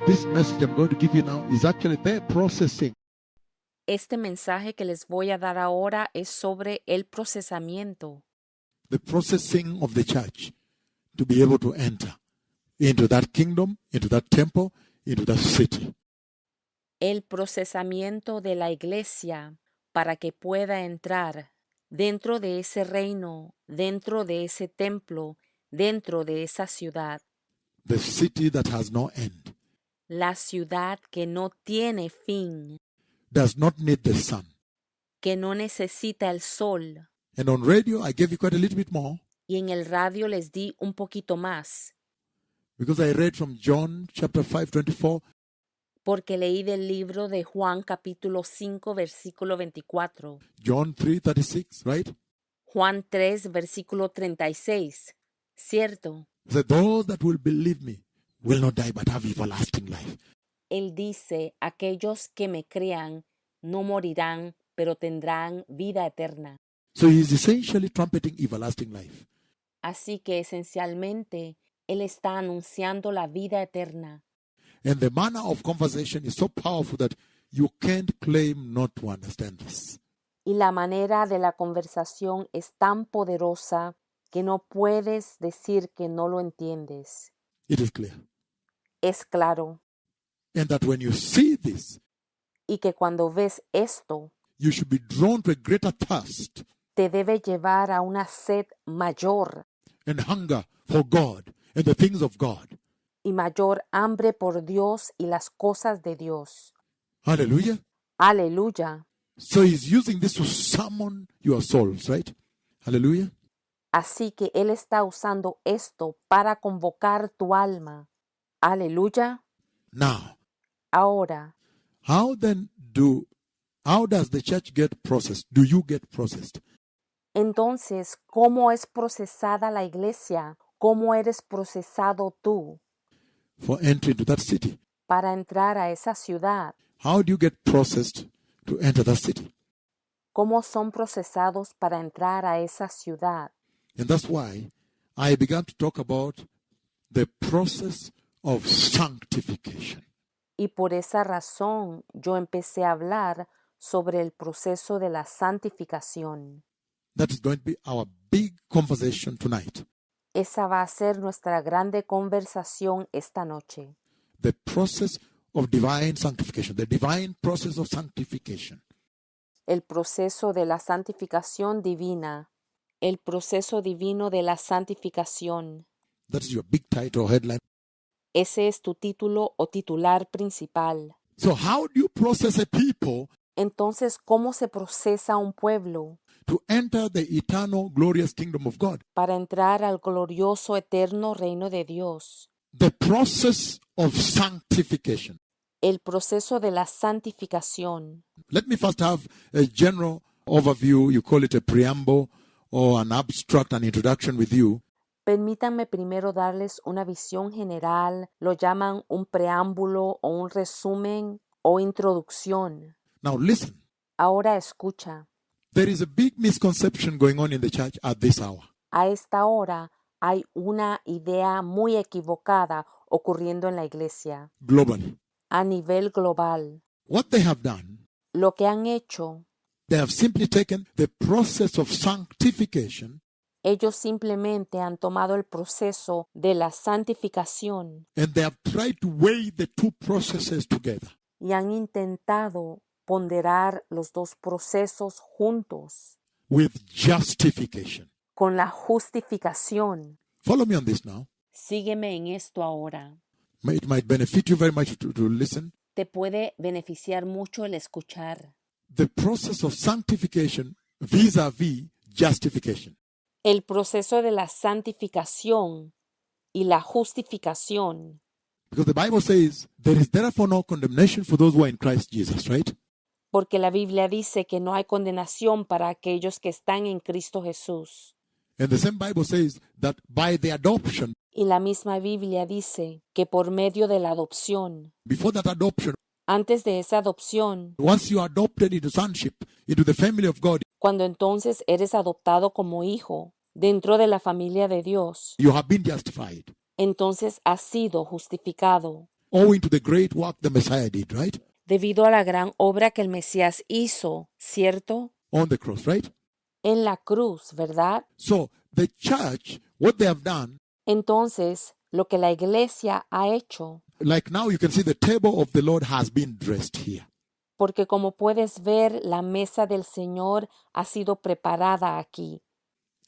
This message I'm going to give you now is actually their processing. Este mensaje que les voy a dar ahora es sobre el procesamiento. The processing of the church to be able to enter into that kingdom, into that temple, into that city. El procesamiento de la iglesia para que pueda entrar dentro de ese reino, dentro de ese templo, dentro de esa ciudad. The city that has no end, La ciudad que no tiene fin, does not need the sun. que no necesita el sol. And on radio, I gave you quite a little bit more Y en el radio les di un poquito más, because I read from John chapter 5:24. porque leí del libro de Juan capítulo 5 versículo 24, John 3:36, right? Juan 3 versículo 36, ¿cierto? It said, those that will believe me will not die but have everlasting life. Él dice, aquellos que me crean no morirán, pero tendrán vida eterna. So he's essentially trumpeting everlasting life. Así que esencialmente, Él está anunciando la vida eterna. And the manner of conversation is so powerful that you can't claim not to understand this. Y la manera de la conversación es tan poderosa que no puedes decir que no lo entiendes. It is clear. Es claro. And that when you see this, Y que cuando ves esto, you should be drawn to a greater thirst te debe llevar a una sed mayor and hunger for God and the things of God. y mayor hambre por Dios y las cosas de Dios. Hallelujah. Aleluya. So he's using this to summon your souls, right? Hallelujah. Así que Él está usando esto para convocar tu alma. Aleluya. Now, Ahora, how does the church get processed? Do you get processed? entonces, ¿cómo es procesada la iglesia? ¿Cómo eres procesado tú For entry into that city? para entrar a esa ciudad? How do you get processed to enter that city? ¿Cómo son procesados para entrar a esa ciudad? And that's why I began to talk about the process of sanctification. Y por esa razón yo empecé a hablar sobre el proceso de la santificación. That is going to be our big conversation tonight. Esa va a ser nuestra grande conversación esta noche. The process of divine sanctification, the divine process of sanctification. El proceso de la santificación divina. El proceso divino de la santificación. That is your big title or headline. Ese es tu título o titular principal. So how do you process a people Entonces, ¿cómo se procesa un pueblo to enter the eternal glorious kingdom of God? para entrar al glorioso eterno reino de Dios? The process of sanctification. El proceso de la santificación. Let me first have a general overview. You call it a preamble or an abstract, an introduction with you. Permítanme primero darles una visión general, lo llaman un preámbulo o un resumen o introducción. Now listen, Ahora escucha, there is a big misconception going on in the church at this hour. a esta hora hay una idea muy equivocada ocurriendo en la iglesia Globally. a nivel global. What they have done, Lo que han hecho, they have simply taken the process of sanctification ellos simplemente han tomado el proceso de la santificación and they have tried to weigh the two processes together. y han intentado ponderar los dos procesos juntos With justification. con la justificación. Follow me on this now. Sígueme en esto ahora. It might benefit you very much to listen. Te puede beneficiar mucho el escuchar. The process of sanctification vis-a-vis justification. El proceso de la santificación y la justificación. Because the Bible says there is therefore no condemnation for those who are in Christ Jesus, right? Porque la Biblia dice que no hay condenación para aquellos que están en Cristo Jesús. And the same Bible says that by the adoption, Y la misma Biblia dice que por medio de la adopción, before that adoption, antes de esa adopción, once you are adopted into sonship, into the family of God, cuando entonces eres adoptado como hijo dentro de la familia de Dios, you have been justified. entonces has sido justificado. owing to the great work the Messiah did, right? debido a la gran obra que el Mesías hizo, ¿cierto? On the cross, right? En la cruz, ¿verdad? So the church, what they have done, Entonces, lo que la iglesia ha hecho, like now you can see the table of the Lord has been dressed here. porque como puedes ver, la mesa del Señor ha sido preparada aquí,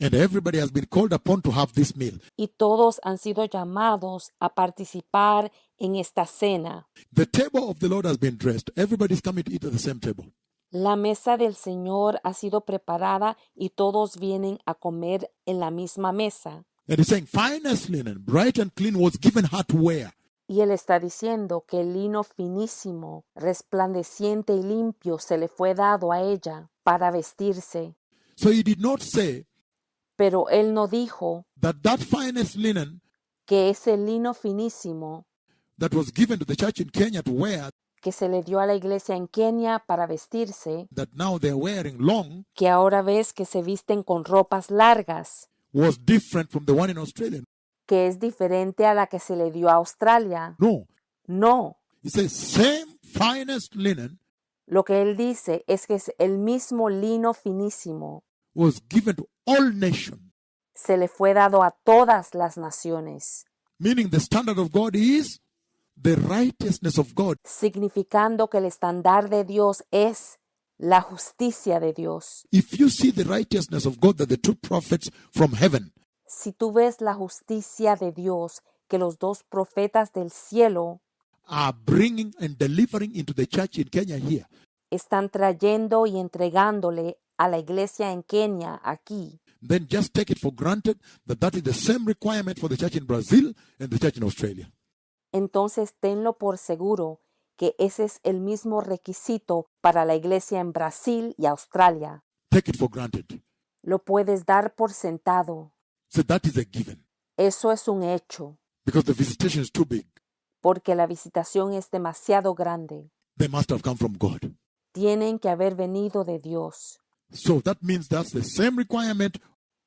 And everybody has been called upon to have this meal. y todos han sido llamados a participar en esta cena. The table of the Lord has been dressed. Everybody's coming to eat at the same table. La mesa del Señor ha sido preparada y todos vienen a comer en la misma mesa. And he's saying, finest linen, bright and clean, was given her to wear. Y él está diciendo que el lino finísimo, resplandeciente y limpio se le fue dado a ella para vestirse. So he did not say Pero él no dijo that finest linen que ese lino finísimo that was given to the church in Kenya to wear, que se le dio a la iglesia en Kenia para vestirse, that now they're wearing long, que ahora ves que se visten con ropas largas, was different from the one in Australia. que es diferente a la que se le dio a Australia. No. No, He says, same finest linen lo que él dice es que es el mismo lino finísimo was given to all nations. se le fue dado a todas las naciones, Meaning the standard of God is the righteousness of God. significando que el estándar de Dios es la justicia de Dios. If you see the righteousness of God that the two prophets from heaven Si tú ves la justicia de Dios que los dos profetas del cielo are bringing and delivering into the church in Kenya here, están trayendo y entregándole a la iglesia en Kenia aquí, then just take it for granted that that is the same requirement for the church in Brazil and the church in Australia. entonces tenlo por seguro que ese es el mismo requisito para la iglesia en Brasil y Australia. Take it for granted. Lo puedes dar por sentado. So that is a given Eso es un hecho, because the visitation is too big. porque la visitación es demasiado grande. They must have come from God. Tienen que haber venido de Dios. So that means that's the same requirement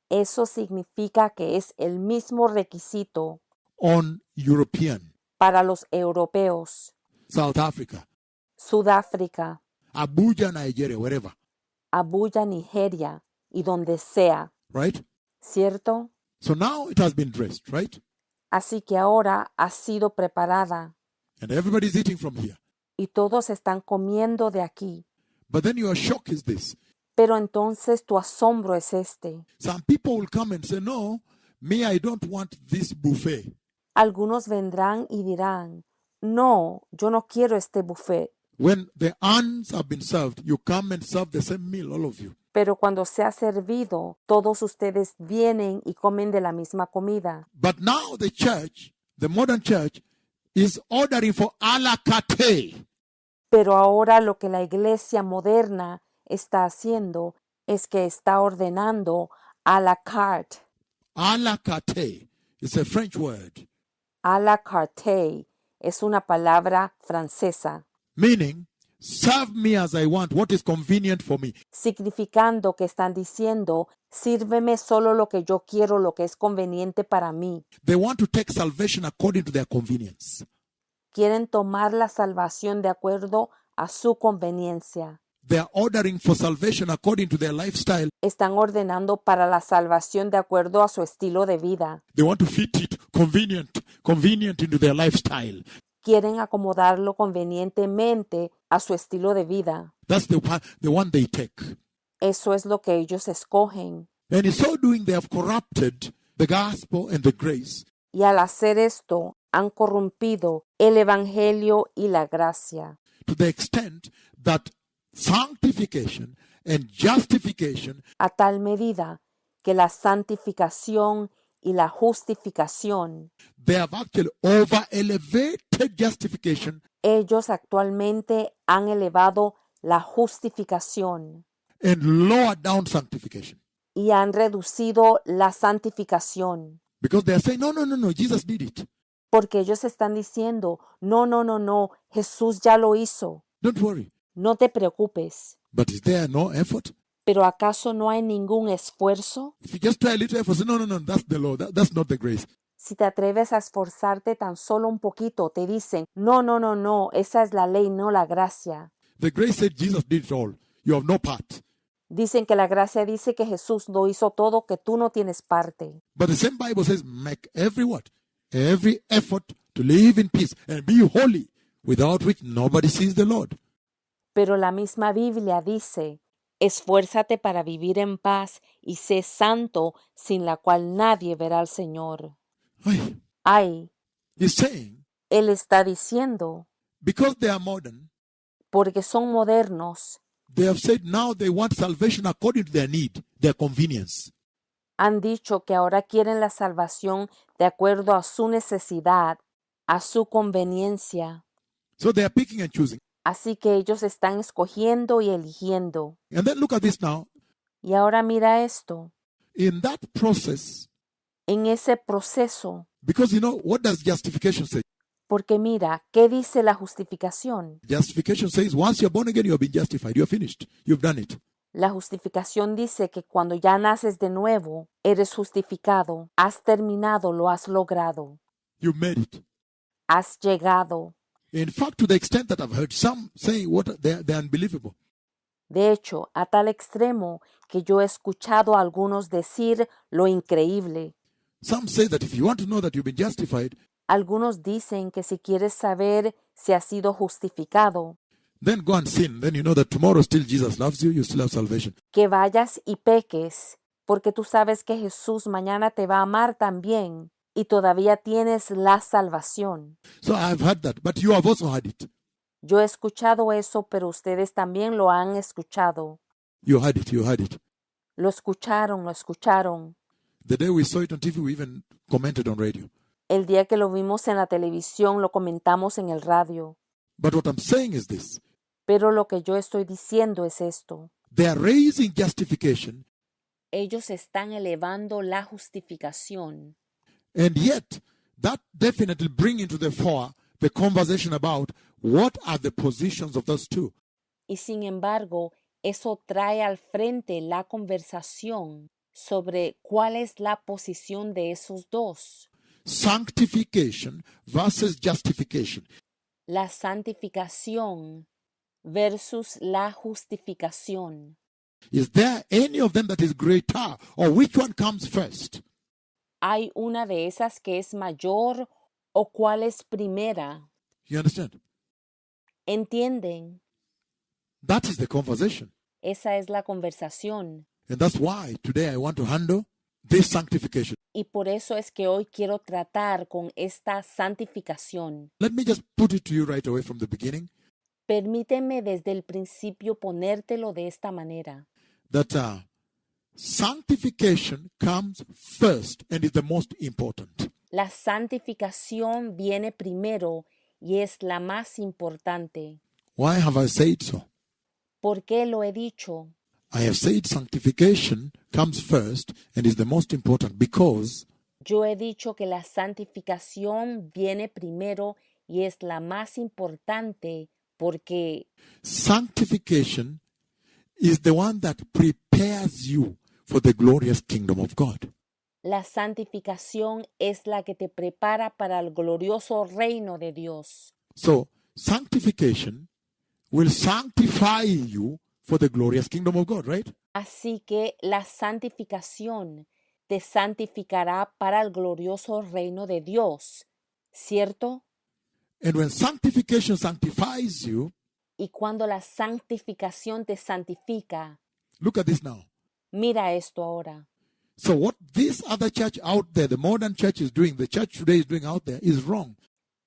Eso significa que es el mismo requisito on European, para los europeos, South Africa, Sudáfrica, Abuja, Nigeria, wherever, Abuja, Nigeria y donde sea, right? ¿cierto? So now it has been dressed, right? Así que ahora ha sido preparada And everybody's eating from here. y todos están comiendo de aquí. But then your shock is this. Pero entonces tu asombro es este. Some people will come and say, no, me, I don't want this buffet. Algunos vendrán y dirán, no, yo no quiero este buffet. When the ants have been served, you come and serve the same meal, all of you. Pero cuando se ha servido, todos ustedes vienen y comen de la misma comida. But now the church, the modern church, is ordering for a la carte. Pero ahora lo que la iglesia moderna está haciendo es que está ordenando a la carte. A la carte is a French word, A la carte es una palabra francesa, meaning serve me as I want, what is convenient for me. significando que están diciendo, sírveme solo lo que yo quiero, lo que es conveniente para mí. They want to take salvation according to their convenience. Quieren tomar la salvación de acuerdo a su conveniencia. They are ordering for salvation according to their lifestyle. Están ordenando para la salvación de acuerdo a su estilo de vida. They want to fit it convenient into their lifestyle. Quieren acomodarlo convenientemente a su estilo de vida. That's the one they take. Eso es lo que ellos escogen. And in so doing, they have corrupted the gospel and the grace. Y al hacer esto, han corrompido el evangelio y la gracia, To the extent that sanctification and justification a tal medida que la santificación y la justificación, they have actually over elevated justification ellos actualmente han elevado la justificación and lower down sanctification. y han reducido la santificación, Because they are saying, no, Jesus did it. porque ellos están diciendo, no, Jesús ya lo hizo, Don't worry. no te preocupes. But is there no effort? ¿Pero acaso no hay ningún esfuerzo? If you just try a little effort, say, no, that's the law. That's not the grace. Si te atreves a esforzarte tan solo un poquito, te dicen, no, no, no, no, esa es la ley, no la gracia. The grace said Jesus did it all. You have no part. Dicen que la gracia dice que Jesús lo hizo todo, que tú no tienes parte. But the same Bible says, make every what? Every effort to live in peace and be holy, without which nobody sees the Lord. Pero la misma Biblia dice, esfuérzate para vivir en paz y sé santo, sin la cual nadie verá al Señor. Ay, Ay, he's saying, Él está diciendo, because they are modern, porque son modernos, they have said now they want salvation according to their need, their convenience. han dicho que ahora quieren la salvación de acuerdo a su necesidad, a su conveniencia. So they are picking and choosing. Así que ellos están escogiendo y eligiendo. And then look at this now. Y ahora mira esto, In that process, en ese proceso, because you know, what does justification say? porque mira, ¿qué dice la justificación? Justification says once you're born again, you have been justified. You're finished. You've done it. La justificación dice que cuando ya naces de nuevo, eres justificado, has terminado, lo has logrado, You've made it. has llegado. In fact, to the extent that I've heard some saying what they're unbelievable. De hecho, a tal extremo que yo he escuchado a algunos decir lo increíble. Some say that if you want to know that you've been justified, Algunos dicen que si quieres saber si has sido justificado, then go and sin. Then you know that tomorrow still Jesus loves you. You still have salvation. que vayas y peques, porque tú sabes que Jesús mañana te va a amar también y todavía tienes la salvación. So I've heard that, but you have also heard it. Yo he escuchado eso, pero ustedes también lo han escuchado. You heard it. You heard it. Lo escucharon, lo escucharon. The day we saw it on TV, we even commented on radio. El día que lo vimos en la televisión, lo comentamos en el radio. But what I'm saying is this. Pero lo que yo estoy diciendo es esto. They are raising justification, Ellos están elevando la justificación. and yet that definitely bring into the fore the conversation about what are the positions of those two. Y sin embargo, eso trae al frente la conversación sobre cuál es la posición de esos dos. Sanctification versus justification. La santificación versus la justificación. Is there any of them that is greater, or which one comes first? ¿Hay una de esas que es mayor o cuál es primera? You understand? ¿Entienden? That is the conversation. Esa es la conversación. And that's why today I want to handle this sanctification. Y por eso es que hoy quiero tratar con esta santificación. Let me just put it to you right away from the beginning Permíteme desde el principio ponértelo de esta manera. that sanctification comes first and is the most important. La santificación viene primero y es la más importante. Why have I said so? ¿Por qué lo he dicho? I have said sanctification comes first and is the most important because Yo he dicho que la santificación viene primero y es la más importante porque sanctification is the one that prepares you for the glorious kingdom of God. la santificación es la que te prepara para el glorioso reino de Dios. So, sanctification will sanctify you for the glorious kingdom of God, right? Así que la santificación te santificará para el glorioso reino de Dios, ¿cierto? And when sanctification sanctifies you, Y cuando la santificación te santifica, look at this now. mira esto ahora. So what this other church out there, the modern church is doing, the church today is doing out there, is wrong.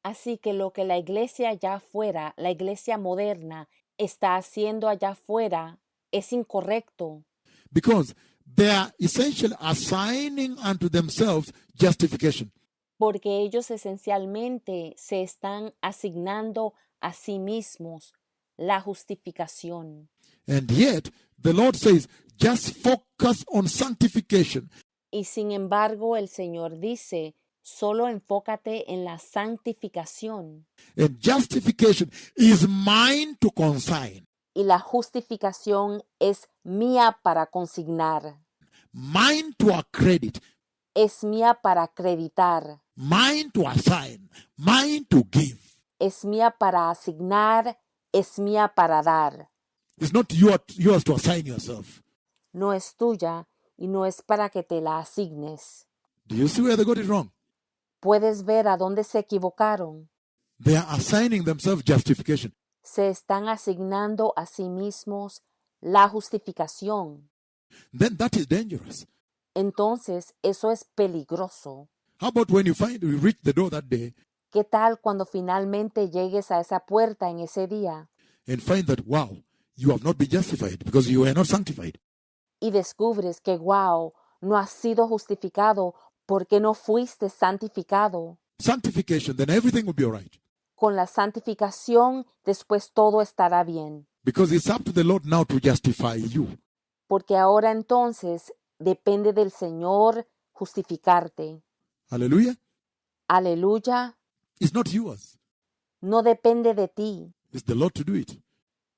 Así que lo que la iglesia allá afuera, la iglesia moderna, está haciendo allá afuera es incorrecto. Because they are essentially assigning unto themselves justification. Porque ellos esencialmente se están asignando a sí mismos la justificación. And yet, the Lord says, just focus on sanctification. Y sin embargo, el Señor dice, solo enfócate en la santificación. And justification is mine to consign, Y la justificación es mía para consignar, mine to accredit. es mía para acreditar, mine to assign, mine to give. es mía para asignar, es mía para dar. It's not yours to assign yourself. No es tuya y no es para que te la asignes. Do you see where they got it wrong? Puedes ver a dónde se equivocaron. They are assigning themselves justification. Se están asignando a sí mismos la justificación. Then that is dangerous. Entonces, eso es peligroso. How about when you reach the door that day ¿Qué tal cuando finalmente llegues a esa puerta en ese día and find that, wow, you have not been justified because you were not sanctified? y descubres que, wow, no has sido justificado porque no fuiste santificado? Sanctification, then everything will be all right. Con la santificación, después todo estará bien. Because it's up to the Lord now to justify you. Porque ahora entonces depende del Señor justificarte. Hallelujah. Aleluya. It's not yours. No depende de ti. It's the Lord to do it.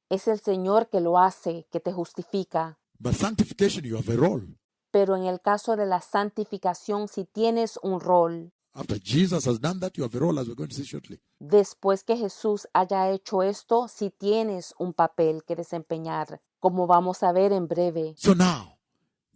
Es el Señor que lo hace, que te justifica. But sanctification, you have a role. Pero en el caso de la santificación, si tienes un rol, After Jesus has done that, you have a role, as we're going to see shortly. después que Jesús haya hecho esto, si tienes un papel que desempeñar, como vamos a ver en breve. So now,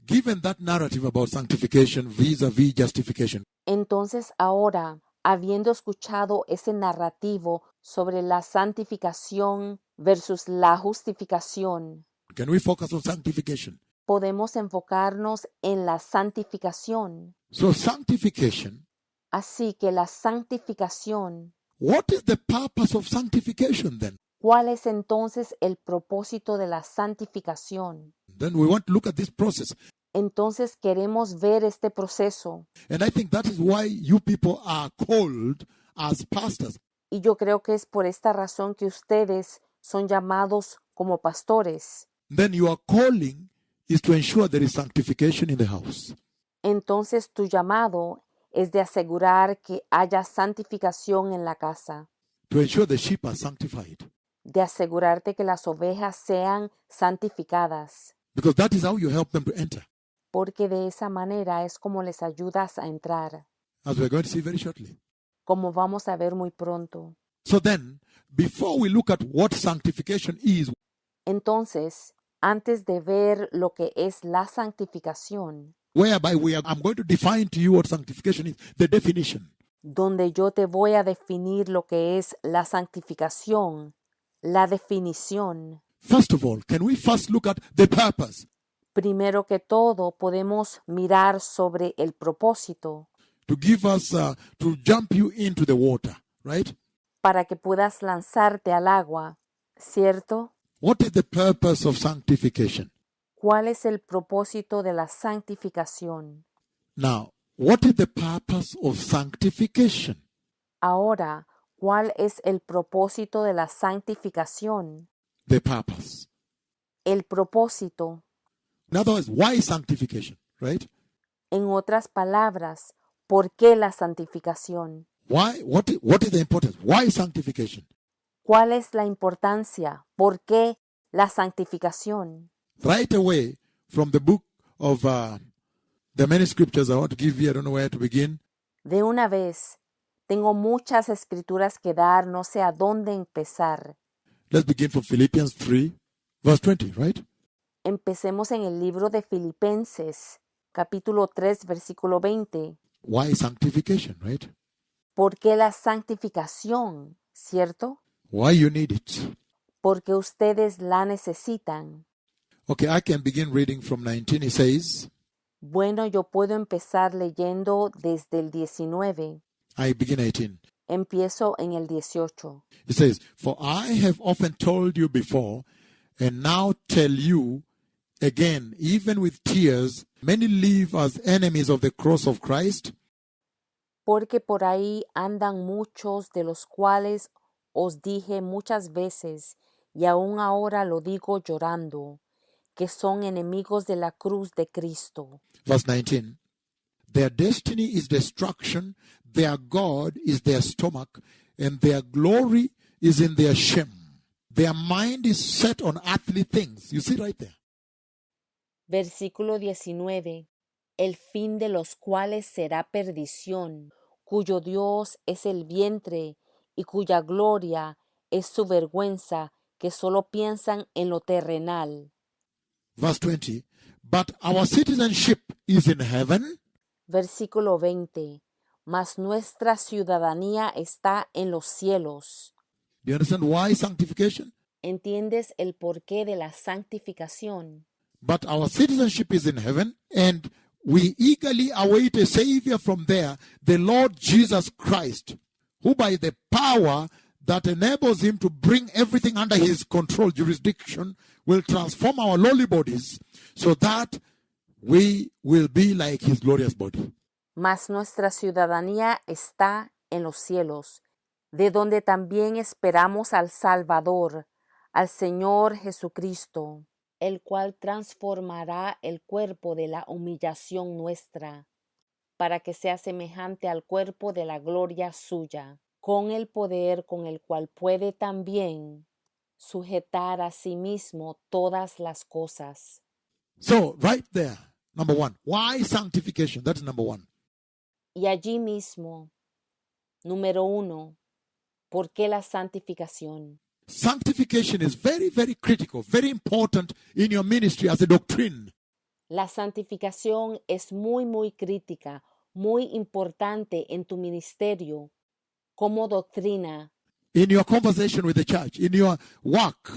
given that narrative about sanctification vis-a-vis justification, Entonces ahora, habiendo escuchado ese narrativo sobre la santificación versus la justificación, can we focus on sanctification? podemos enfocarnos en la santificación. So sanctification, Así que la santificación, what is the purpose of sanctification then? ¿cuál es entonces el propósito de la santificación? Then we want to look at this process. Entonces queremos ver este proceso. And I think that is why you people are called as pastors. Y yo creo que es por esta razón que ustedes son llamados como pastores. Then your calling is to ensure there is sanctification in the house. Entonces tu llamado es de asegurar que haya santificación en la casa, To ensure the sheep are sanctified. de asegurarte que las ovejas sean santificadas, Because that is how you help them to enter. porque de esa manera es como les ayudas a entrar, As we're going to see very shortly. como vamos a ver muy pronto. So then, before we look at what sanctification is, Entonces, antes de ver lo que es la santificación, whereby I'm going to define to you what sanctification is, the definition. donde yo te voy a definir lo que es la santificación, la definición. First of all, can we first look at the purpose? Primero que todo, podemos mirar sobre el propósito To give us, to jump you into the water, right? para que puedas lanzarte al agua, ¿cierto? What is the purpose of sanctification? ¿Cuál es el propósito de la santificación? Now, what is the purpose of sanctification? Ahora, ¿cuál es el propósito de la santificación? The purpose. El propósito, In other words, why sanctification, right? en otras palabras, ¿por qué la santificación? Why? What is the importance? Why sanctification? ¿Cuál es la importancia? ¿Por qué la santificación? Right away from the book of the many scriptures I want to give you, I don't know where to begin. De una vez, tengo muchas escrituras que dar, no sé a dónde empezar. Let's begin from Philippians 3, verse 20, right? Empecemos en el libro de Filipenses, capítulo 3, versículo 20. Why sanctification, right? ¿Por qué la santificación? ¿Cierto? Why you need it. Porque ustedes la necesitan. Okay, I can begin reading from 19. It says, Bueno, yo puedo empezar leyendo desde el 19. I begin 18. Empiezo en el 18. It says, For I have often told you before, and now tell you again, even with tears, many live as enemies of the cross of Christ. Porque por ahí andan muchos de los cuales os dije muchas veces, y aún ahora lo digo llorando, que son enemigos de la cruz de Cristo. Verse 19. Their destiny is destruction, their God is their stomach, and their glory is in their shame. Their mind is set on earthly things. You see right there. Versículo 19. el fin de los cuales será perdición, cuyo Dios es el vientre y cuya gloria es su vergüenza, que solo piensan en lo terrenal. Verse 20. But our citizenship is in heaven, Versículo 20. Mas nuestra ciudadanía está en los cielos. do you understand why sanctification? ¿Entiendes el porqué de la santificación? But our citizenship is in heaven, and we eagerly await a Savior from there, the Lord Jesus Christ, who by the power that enables him to bring everything under his control, jurisdiction, will transform our lowly bodies so that we will be like his glorious body. Mas nuestra ciudadanía está en los cielos, de donde también esperamos al Salvador, al Señor Jesucristo, el cual transformará el cuerpo de la humillación nuestra, para que sea semejante al cuerpo de la gloria suya, con el poder con el cual puede también sujetar a sí mismo todas las cosas. So, right there, number one, why sanctification? That's number one. Y allí mismo, número 1, ¿por qué la santificación? Sanctification is very, very critical, very important in your ministry as a doctrine. La santificación es muy crítica, muy importante en tu ministerio, como doctrina, In your conversation with the church, in your work,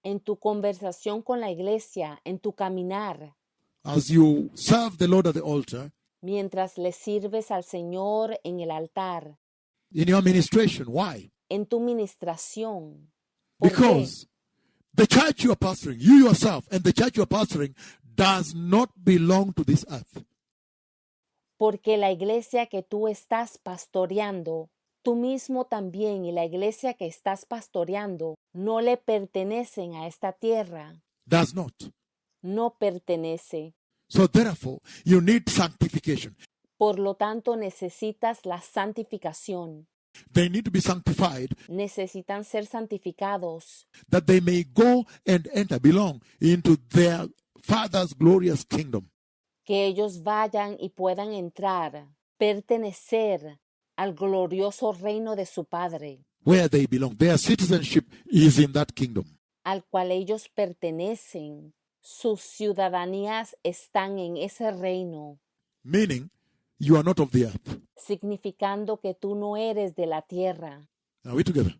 en tu conversación con la iglesia, en tu caminar, as you serve the Lord at the altar, mientras le sirves al Señor en el altar, in your ministration. Why? en tu ministración. ¿Por qué? Because the church you are pastoring, you yourself, and the church you are pastoring does not belong to this earth. Porque la iglesia que tú estás pastoreando, tú mismo también y la iglesia que estás pastoreando, no le pertenecen a esta tierra, Does not. no pertenece. So therefore, you need sanctification. Por lo tanto, necesitas la santificación. They need to be sanctified Necesitan ser santificados that they may go and enter, belong into their Father's glorious kingdom. que ellos vayan y puedan entrar, pertenecer al glorioso reino de su Padre, Where they belong. Their citizenship is in that kingdom. al cual ellos pertenecen. Sus ciudadanías están en ese reino, Meaning, you are not of the earth. significando que tú no eres de la tierra. Are we together?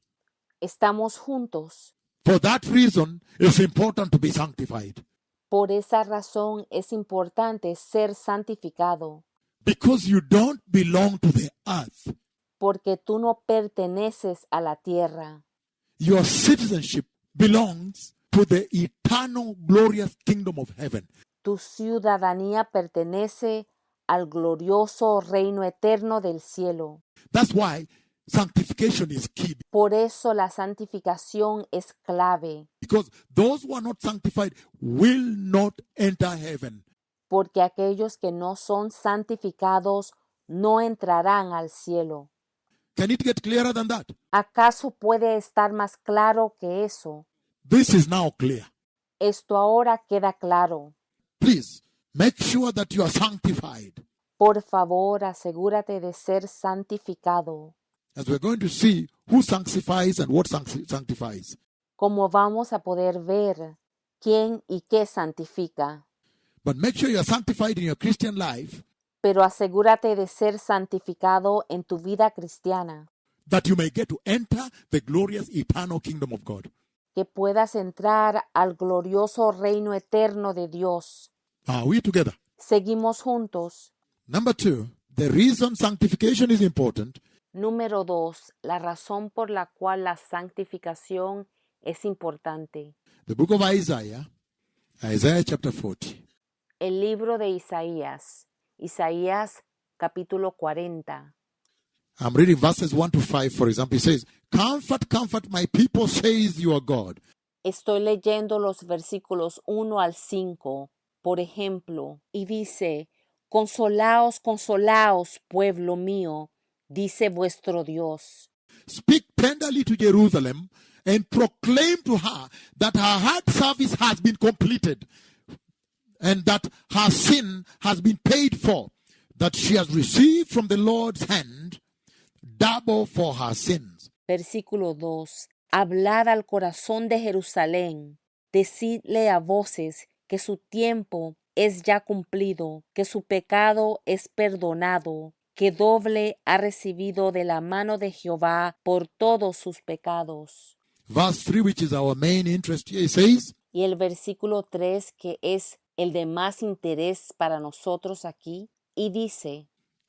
Estamos juntos. For that reason, it's important to be sanctified. Por esa razón es importante ser santificado, Because you don't belong to the earth. porque tú no perteneces a la tierra. Your citizenship belongs to the eternal, glorious kingdom of heaven. Tu ciudadanía pertenece al glorioso reino eterno del cielo. That's why sanctification is key. Por eso la santificación es clave, Because those who are not sanctified will not enter heaven. porque aquellos que no son santificados no entrarán al cielo. Can it get clearer than that? ¿Acaso puede estar más claro que eso? This is now clear. Esto ahora queda claro. Please make sure that you are sanctified. Por favor, asegúrate de ser santificado. As we're going to see who sanctifies and what sanctifies. Como vamos a poder ver quién y qué santifica. But make sure you are sanctified in your Christian life, Pero asegúrate de ser santificado en tu vida cristiana, that you may get to enter the glorious eternal kingdom of God. que puedas entrar al glorioso reino eterno de Dios. Are we together? Seguimos juntos. Number 2, the reason sanctification is important Número 2. La razón por la cual la santificación es importante. the book of Isaiah, Isaiah chapter 40. El libro de Isaías, Isaías capítulo 40. I'm reading verses 1 to 5, for example. It says, Comfort, comfort my people, says your God. Estoy leyendo los versículos 1 al 5, por ejemplo, y dice, Consolaos, consolaos, pueblo mío, dice vuestro Dios. Speak tenderly to Jerusalem and proclaim to her that her heart service has been completed. and that her sin has been paid for, that she has received from the Lord's hand double for her sins. Versículo 2. Hablad al corazón de Jerusalén, decidle a voces que su tiempo es ya cumplido, que su pecado es perdonado, que doble ha recibido de la mano de Jehová por todos sus pecados. Verse 3, which is our main interest here, it says, Y el versículo 3, que es el de más interés para nosotros aquí, y dice,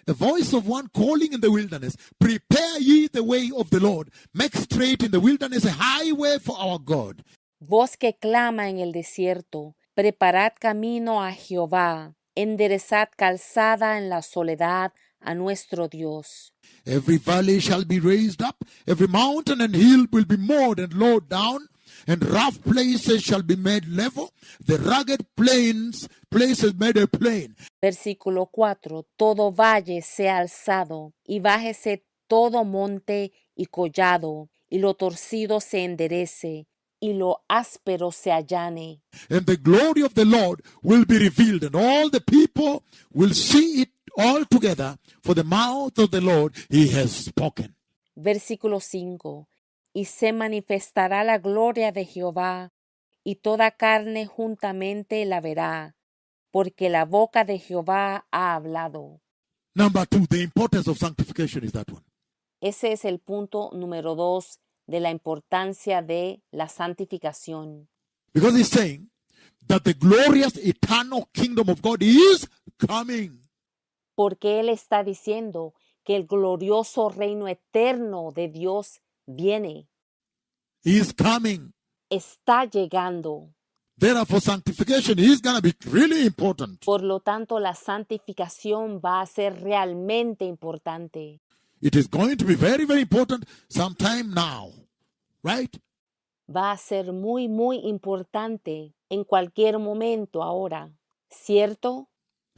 a voice of one calling in the wilderness, prepare ye the way of the Lord, make straight in the wilderness a highway for our God. voz que clama en el desierto, preparad camino a Jehová, enderezad calzada en la soledad a nuestro Dios. Every valley shall be raised up, every mountain and hill will be mowed and lowered down, and rough places shall be made level, the rugged places made a plain. Versículo 4. Todo valle sea alzado, y bájese todo monte y collado, y lo torcido se enderece, y lo áspero se allane. And the glory of the Lord will be revealed, and all the people will see it all together, for the mouth of the Lord he has spoken. Versículo 5. Y se manifestará la gloria de Jehová, y toda carne juntamente la verá, porque la boca de Jehová ha hablado. Number 2, the importance of sanctification is that one. Ese es el punto número 2 de la importancia de la santificación. Because he's saying that the glorious eternal kingdom of God is coming. Porque Él está diciendo que el glorioso reino eterno de Dios viene, Is coming. está llegando. Therefore, sanctification is going to be really important. Por lo tanto, la santificación va a ser realmente importante. It is going to be very, very important sometime now. Right? Va a ser muy, muy importante en cualquier momento ahora. ¿Cierto?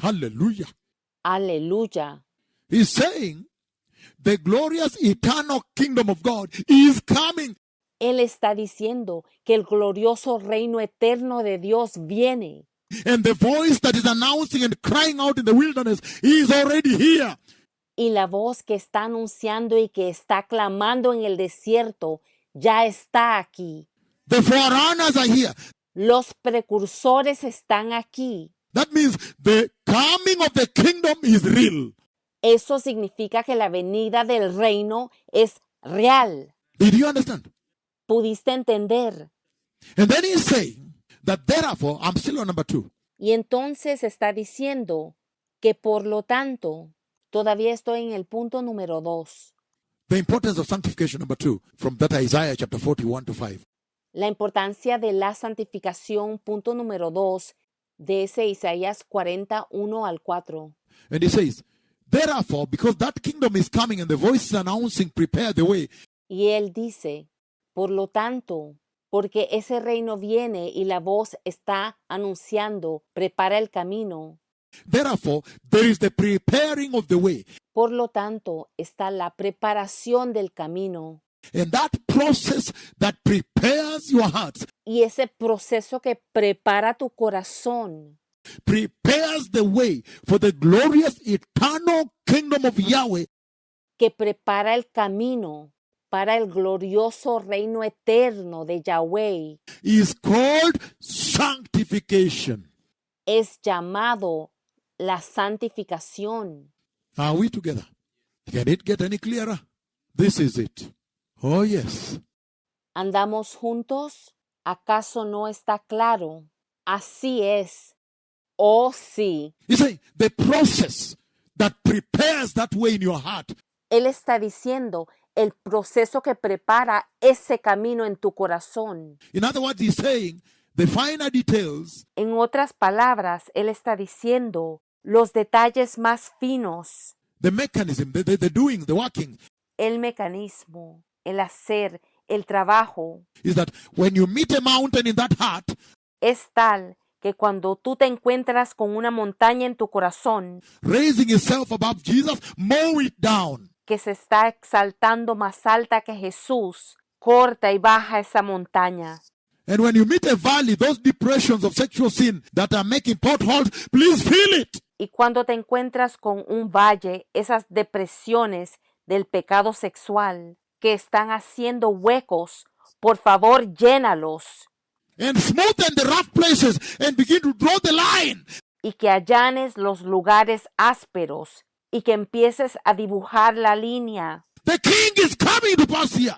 Hallelujah. Aleluya. He's saying the glorious eternal kingdom of God is coming. Él está diciendo que el glorioso reino eterno de Dios viene. And the voice that is announcing and crying out in the wilderness is already here. Y la voz que está anunciando y que está clamando en el desierto ya está aquí. The forerunners are here. Los precursores están aquí. That means the coming of the kingdom is real. Eso significa que la venida del reino es real. Did you understand? ¿Pudiste entender? And then he's saying that therefore, I'm still on number 2. Y entonces está diciendo que por lo tanto, todavía estoy en el punto número 2. The importance of sanctification, number 2, from that Isaiah chapter 41 to 5. La importancia de la santificación, punto número 2, de ese Isaías 41 al 4. And he says, therefore, because that kingdom is coming and the voice is announcing, prepare the way. Y él dice, por lo tanto, porque ese reino viene y la voz está anunciando, prepara el camino. Therefore, there is the preparing of the way. Por lo tanto, está la preparación del camino. And that process that prepares your hearts, Y ese proceso que prepara tu corazón, prepares the way for the glorious eternal kingdom of Yahweh, que prepara el camino para el glorioso reino eterno de Yahweh, is called sanctification. es llamado la santificación. Are we together? Can it get any clearer? This is it. Oh, yes. ¿Andamos juntos? ¿Acaso no está claro? Así es. Oh, sí. You say the process that prepares that way in your heart Él está diciendo el proceso que prepara ese camino en tu corazón. In other words, he's saying the finer details En otras palabras, Él está diciendo los detalles más finos, the mechanism, the doing, the working, el mecanismo, el hacer, el trabajo, is that when you meet a mountain in that heart, es tal que cuando tú te encuentras con una montaña en tu corazón raising itself above Jesus, mow it down. que se está exaltando más alta que Jesús, corta y baja esa montaña. And when you meet a valley, those depressions of sexual sin that are making potholes, please feel it. Y cuando te encuentras con un valle, esas depresiones del pecado sexual que están haciendo huecos, por favor, llénalos. And smoothen the rough places and begin to draw the line. Y que allanes los lugares ásperos y que empieces a dibujar la línea. The king is coming to pass here.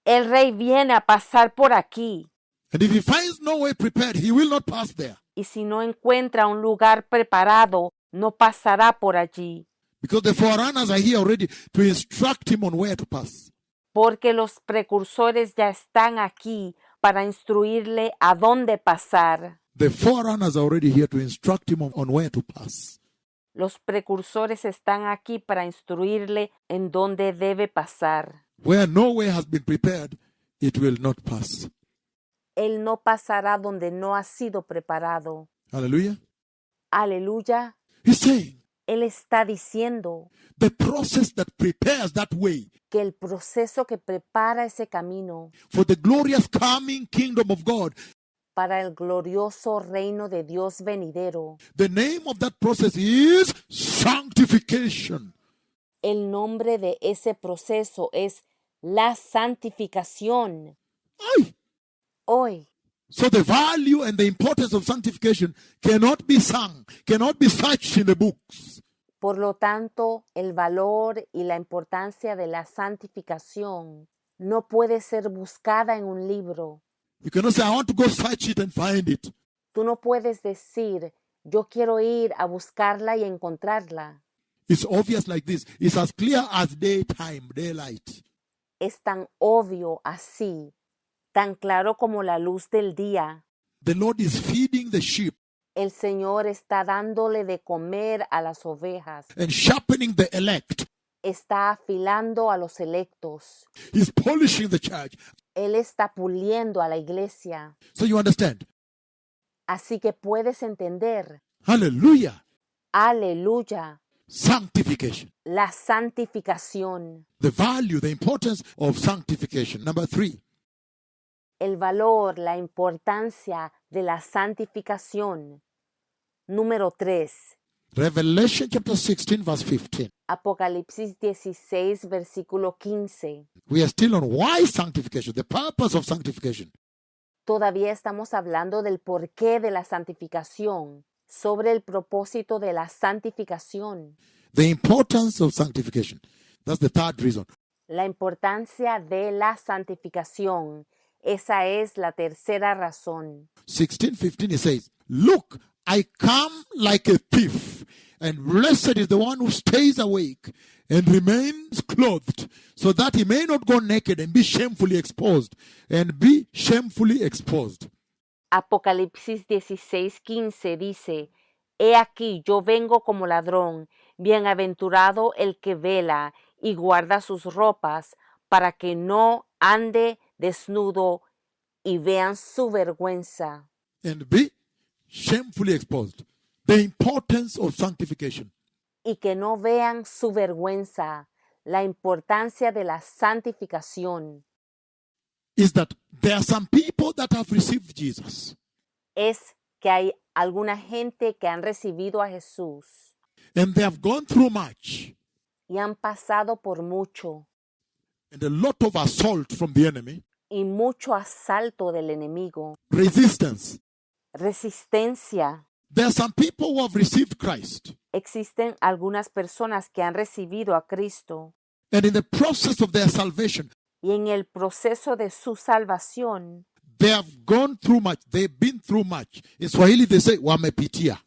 El rey viene a pasar por aquí. And if he finds no way prepared, he will not pass there. Y si no encuentra un lugar preparado, no pasará por allí. Because the forerunners are here already to instruct him on where to pass. Porque los precursores ya están aquí para instruirle a dónde pasar. The forerunners are already here to instruct him on where to pass. Los precursores están aquí para instruirle en dónde debe pasar. Where no way has been prepared, it will not pass. Él no pasará donde no ha sido preparado. Hallelujah. Aleluya. He's saying Él está diciendo the process that prepares that way que el proceso que prepara ese camino for the glorious coming kingdom of God, para el glorioso reino de Dios venidero. the name of that process is sanctification. El nombre de ese proceso es la santificación. Aye. Hoy, So the value and the importance of sanctification cannot be sung, cannot be searched in the books. por lo tanto, el valor y la importancia de la santificación no puede ser buscada en un libro. You cannot say, I want to go search it and find it. Tú no puedes decir, yo quiero ir a buscarla y encontrarla. It's obvious like this. It's as clear as daytime, daylight. Es tan obvio así, tan claro como la luz del día. The Lord is feeding the sheep El Señor está dándole de comer a las ovejas. and sharpening the elect. Está afilando a los electos. He's polishing the church. Él está puliendo a la iglesia. So you understand? Así que puedes entender. Hallelujah. Aleluya. Sanctification. La santificación. The value, the importance of sanctification. Number 3. El valor, la importancia de la santificación. Número 3. Revelation chapter 16 verse 15. Apocalipsis 16, versículo 15. We are still on why sanctification, the purpose of sanctification. Todavía estamos hablando del porqué de la santificación, sobre el propósito de la santificación, The importance of sanctification. That's the third reason. la importancia de la santificación. Esa es la tercera razón. 16:15 it says, Look, I come like a thief, and blessed is the one who stays awake and remains clothed, so that he may not go naked and be shamefully exposed. Apocalipsis 16:15 dice, He aquí yo vengo como ladrón, bienaventurado el que vela y guarda sus ropas, para que no ande desnudo y vean su vergüenza. And be shamefully exposed. The importance of sanctification. Y que no vean su vergüenza, la importancia de la santificación. Is that there are some people that have received Jesus Es que hay alguna gente que han recibido a Jesús and they have gone through much y han pasado por mucho and a lot of assault from the enemy, y mucho asalto del enemigo, resistance. resistencia. There are some people who have received Christ, Existen algunas personas que han recibido a Cristo and in the process of their salvation, y en el proceso de su salvación they have gone through much. They've been through much. In Swahili, they say, wamepitia.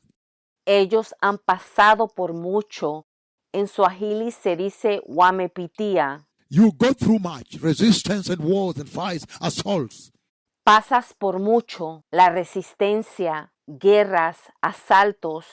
ellos han pasado por mucho. En Swahili se dice wamepitia. You go through much resistance and wars and fights, assaults. Pasas por mucho, la resistencia, guerras, asaltos.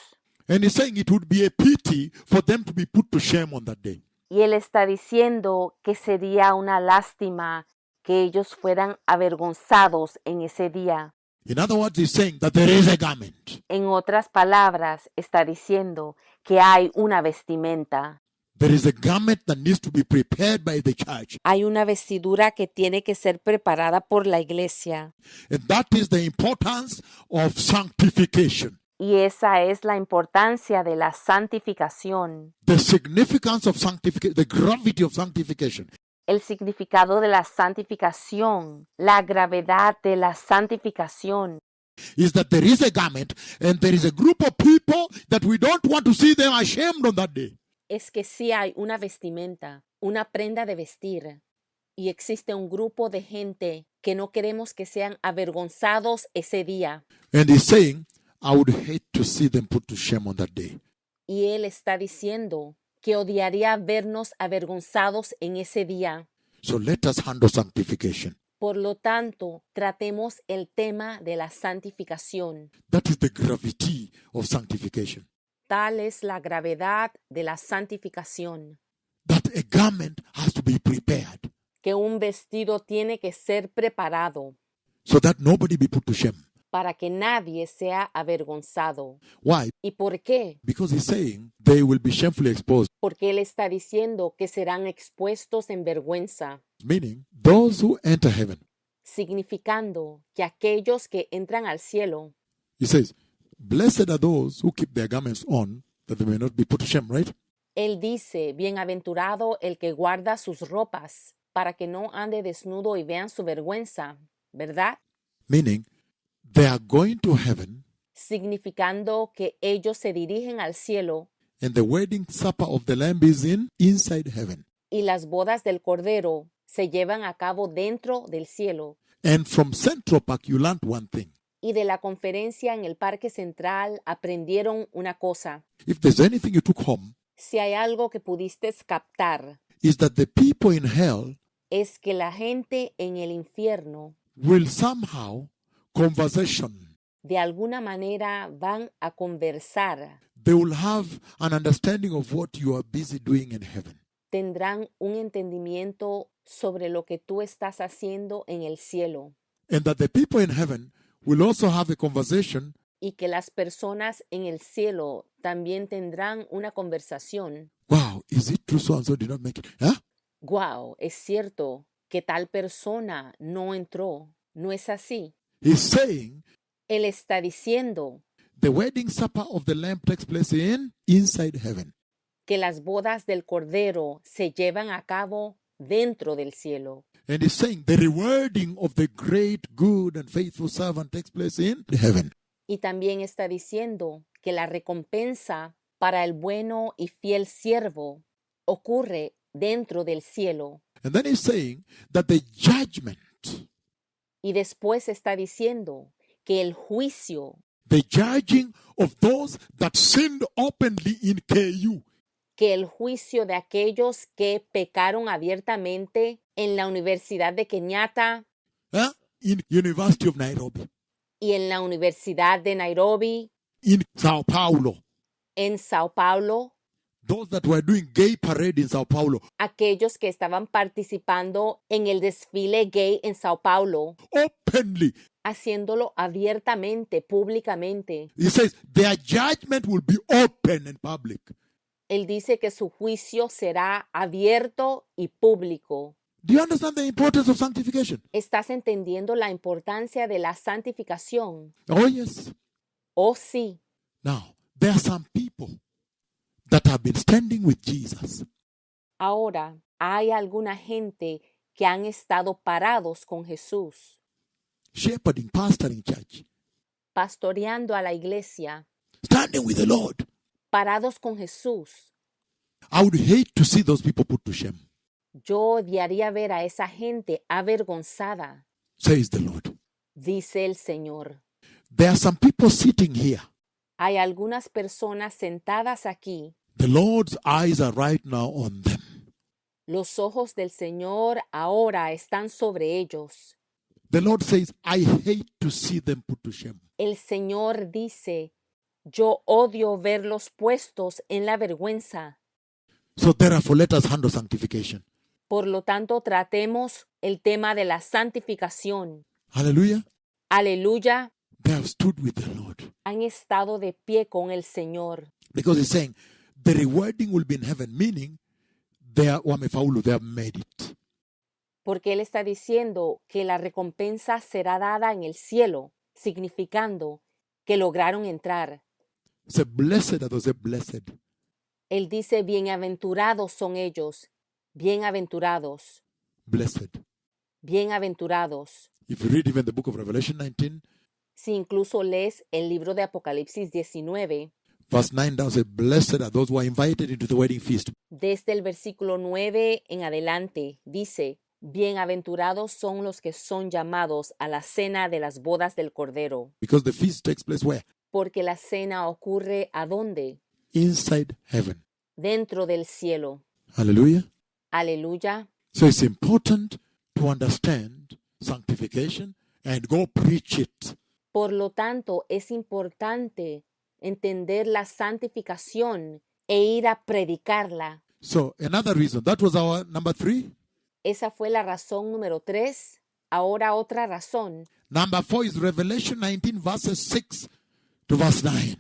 And he's saying it would be a pity for them to be put to shame on that day. Y él está diciendo que sería una lástima que ellos fueran avergonzados en ese día. In other words, he's saying that there is a garment. En otras palabras, está diciendo que hay una vestimenta. There is a garment that needs to be prepared by the church. Hay una vestidura que tiene que ser preparada por la iglesia. And that is the importance of sanctification. Y esa es la importancia de la santificación. The significance of sanctification, the gravity of sanctification. El significado de la santificación, la gravedad de la santificación, Is that there is a garment and there is a group of people that we don't want to see them ashamed on that day. es que sí hay una vestimenta, una prenda de vestir, y existe un grupo de gente que no queremos que sean avergonzados ese día. And he's saying, I would hate to see them put to shame on that day. Y él está diciendo que odiaría vernos avergonzados en ese día. So let us handle sanctification. Por lo tanto, tratemos el tema de la santificación. That is the gravity of sanctification. Tal es la gravedad de la santificación, That a garment has to be prepared que un vestido tiene que ser preparado so that nobody be put to shame. para que nadie sea avergonzado. Why? ¿Y por qué? Because he's saying they will be shamefully exposed. Porque él está diciendo que serán expuestos en vergüenza, Meaning, those who enter heaven, significando que aquellos que entran al cielo, he says, blessed are those who keep their garments on, that they may not be put to shame, right? él dice, bienaventurado el que guarda sus ropas, para que no ande desnudo y vean su vergüenza, ¿verdad? Meaning, they are going to heaven, Significando que ellos se dirigen al cielo and the wedding supper of the Lamb is inside heaven. y las bodas del Cordero se llevan a cabo dentro del cielo. And from Central Park, you learned one thing. Y de la conferencia en el Parque Central aprendieron una cosa. If there's anything you took home, Si hay algo que pudiste captar, is that the people in hell es que la gente en el infierno will somehow conversation. de alguna manera van a conversar, They will have an understanding of what you are busy doing in heaven. tendrán un entendimiento sobre lo que tú estás haciendo en el cielo. And that the people in heaven will also have a conversation Y que las personas en el cielo también tendrán una conversación. wow, is it true so and so did not make it? Huh? Wow, es cierto que tal persona no entró. ¿No es así? He's saying Él está diciendo the wedding supper of the Lamb takes place inside heaven. que las bodas del Cordero se llevan a cabo dentro del cielo. And he's saying the rewarding of the great, good, and faithful servant takes place in heaven. Y también está diciendo que la recompensa para el bueno y fiel siervo ocurre dentro del cielo. And then he's saying that the judgment, Y después está diciendo que el juicio, the judging of those that sinned openly in KU, que el juicio de aquellos que pecaron abiertamente en la Universidad de Kenyatta in University of Nairobi, y en la Universidad de Nairobi, in Sao Paulo, en Sao Paulo, those that were doing gay parade in Sao Paulo, aquellos que estaban participando en el desfile gay en Sao Paulo, openly. haciéndolo abiertamente, públicamente. He says their judgment will be open and public. Él dice que su juicio será abierto y público. Do you understand the importance of sanctification? ¿Estás entendiendo la importancia de la santificación? Oh, yes. Oh, sí. Now, there are some people that have been standing with Jesus. Ahora, hay alguna gente que han estado parados con Jesús, Shepherding, pastoring church, pastoreando a la iglesia, standing with the Lord. parados con Jesús. I would hate to see those people put to shame, Yo odiaría ver a esa gente avergonzada, says the Lord. dice el Señor. There are some people sitting here. Hay algunas personas sentadas aquí. The Lord's eyes are right now on them. Los ojos del Señor ahora están sobre ellos. The Lord says, I hate to see them put to shame. El Señor dice, yo odio verlos puestos en la vergüenza. So therefore, let us handle sanctification. Por lo tanto, tratemos el tema de la santificación. Hallelujah. Aleluya. They have stood with the Lord. Han estado de pie con el Señor. Because he's saying, the rewarding will be in heaven, meaning they have made it. Porque Él está diciendo que la recompensa será dada en el cielo, significando que lograron entrar. Say, blessed are those, say, blessed. Él dice, bienaventurados son ellos, bienaventurados, Blessed. bienaventurados. If you read even the book of Revelation 19, Si incluso lees el libro de Apocalipsis 19, verse 9 down, say, blessed are those who are invited into the wedding feast. desde el versículo 9 en adelante, dice, bienaventurados son los que son llamados a la cena de las bodas del Cordero. Because the feast takes place where? Porque la cena ocurre ¿a dónde? Inside heaven. Dentro del cielo. Hallelujah. Aleluya. So it's important to understand sanctification and go preach it. Por lo tanto, es importante entender la santificación e ir a predicarla. So another reason, that was our number 3. Esa fue la razón número 3. Ahora otra razón. Number 4 is Revelation 19 verses 6 to verse 9.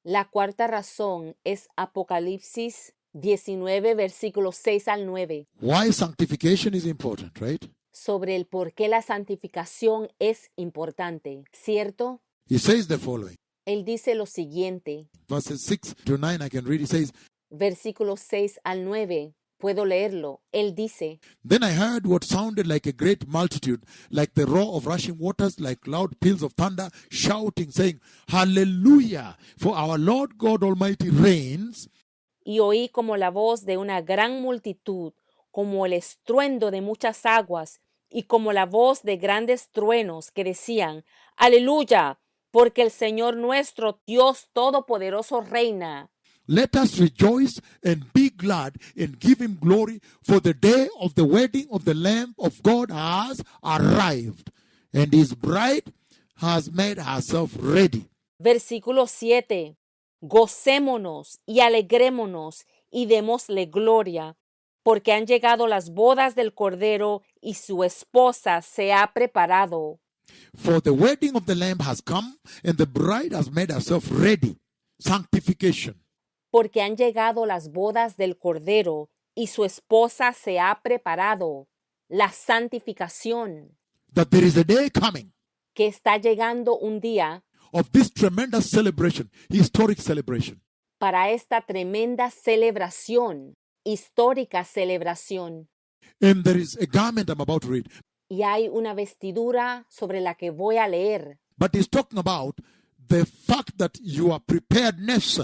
La cuarta razón es Apocalipsis 19, versículos 6 al 9. Why sanctification is important, right? Sobre el por qué la santificación es importante, ¿cierto? He says the following. Él dice lo siguiente, Verses 6 to 9, I can read. He says, versículos 6 al 9. Puedo leerlo. Él dice, Then I heard what sounded like a great multitude, like the roar of rushing waters, like loud peals of thunder, shouting, saying, Hallelujah, for our Lord God Almighty reigns. y oí como la voz de una gran multitud, como el estruendo de muchas aguas, y como la voz de grandes truenos que decían, Aleluya, porque el Señor nuestro Dios Todopoderoso reina. Let us rejoice and be glad and give him glory, for the day of the wedding of the Lamb of God has arrived, and his bride has made herself ready. Versículo 7. Gocémonos y alegrémonos y démosle gloria, porque han llegado las bodas del Cordero y su esposa se ha preparado. For the wedding of the Lamb has come, and the bride has made herself ready. Sanctification. Porque han llegado las bodas del Cordero y su esposa se ha preparado. La santificación. That there is a day coming Que está llegando un día of this tremendous celebration, historic celebration. para esta tremenda celebración, histórica celebración. And there is a garment I'm about to read, Y hay una vestidura sobre la que voy a leer. but it's talking about the fact that your preparedness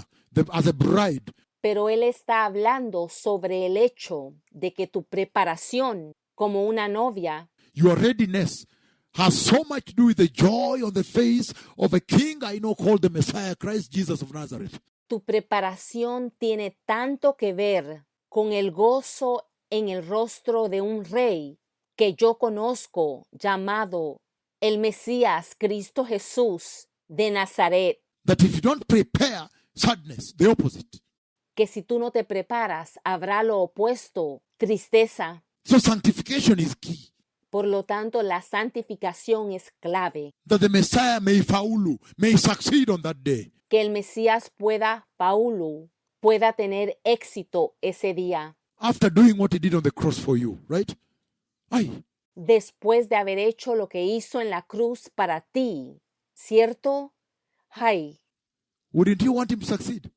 as a bride. Pero él está hablando sobre el hecho de que tu preparación como una novia, Your readiness has so much to do with the joy on the face of a king I know called the Messiah, Christ Jesus of Nazareth. tu preparación tiene tanto que ver con el gozo en el rostro de un rey que yo conozco llamado el Mesías Cristo Jesús de Nazaret, That if you don't prepare, sadness, the opposite. que si tú no te preparas habrá lo opuesto, tristeza. So sanctification is key. Por lo tanto, la santificación es clave. That the Messiah may faulu, may succeed on that day. Que el Mesías pueda tener éxito ese día. After doing what he did on the cross for you, right? Aye. Después de haber hecho lo que hizo en la cruz para ti, ¿cierto? Ay, Wouldn't you want him to succeed?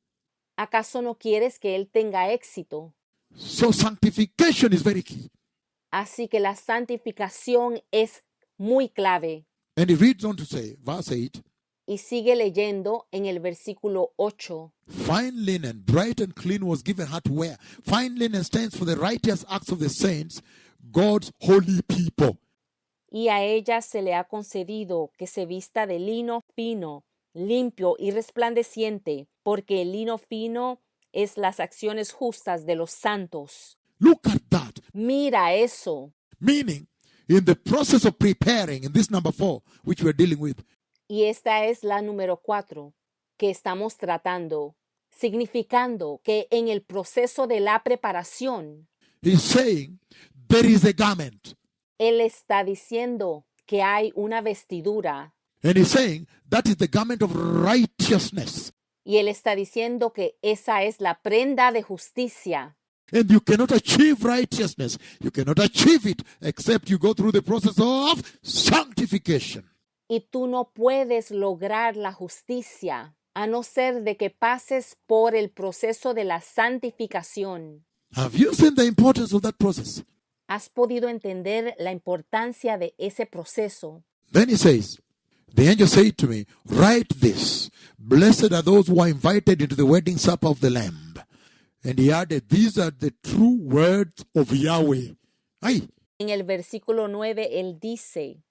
¿acaso no quieres que él tenga éxito? So sanctification is very key. Así que la santificación es muy clave. And he reads on to say, verse 8, Y sigue leyendo en el versículo 8. Fine linen, bright and clean, was given her to wear. Fine linen stands for the righteous acts of the saints, God's holy people. Y a ella se le ha concedido que se vista de lino fino, limpio y resplandeciente, porque el lino fino es las acciones justas de los santos. Look at that. Mira eso. Meaning, in the process of preparing, in this number 4, which we're dealing with, Y esta es la número 4 que estamos tratando, significando que en el proceso de la preparación, he's saying there is a garment. él está diciendo que hay una vestidura. And he's saying that is the garment of righteousness. Y él está diciendo que esa es la prenda de justicia. And you cannot achieve righteousness. You cannot achieve it except you go through the process of sanctification. Y tú no puedes lograr la justicia a no ser de que pases por el proceso de la santificación. Have you seen the importance of that process? ¿Has podido entender la importancia de ese proceso? Then he says, the angel said to me, write this, blessed are those who are invited into the wedding supper of the Lamb. And he added, these are the true words of Yahweh. Ay, En el versículo 9 él dice,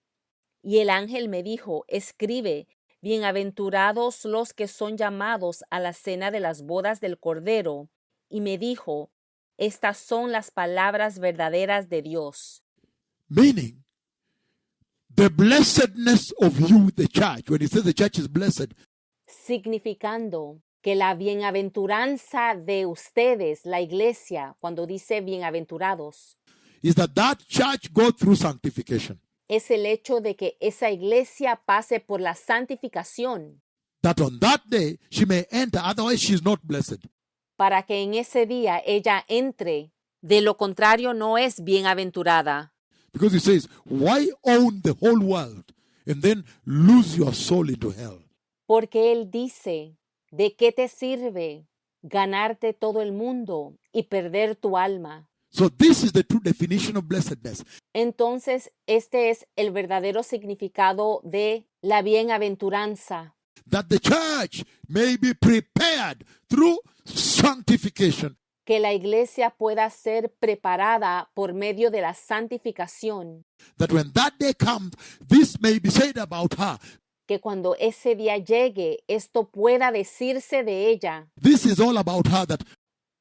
y el ángel me dijo, escribe, bienaventurados los que son llamados a la cena de las bodas del Cordero. Y me dijo, estas son las palabras verdaderas de Dios. meaning the blessedness of you, the church. When he says the church is blessed, Significando que la bienaventuranza de ustedes, la iglesia, cuando dice bienaventurados, is that church go through sanctification. es el hecho de que esa iglesia pase por la santificación, That on that day she may enter, otherwise she is not blessed. para que en ese día ella entre. De lo contrario, no es bienaventurada. Because he says, why own the whole world and then lose your soul into hell? Porque él dice, ¿de qué te sirve ganarte todo el mundo y perder tu alma? So this is the true definition of blessedness. Entonces, este es el verdadero significado de la bienaventuranza. That the church may be prepared through sanctification. Que la iglesia pueda ser preparada por medio de la santificación. That when that day comes, this may be said about her. Que cuando ese día llegue, esto pueda decirse de ella. This is all about her, that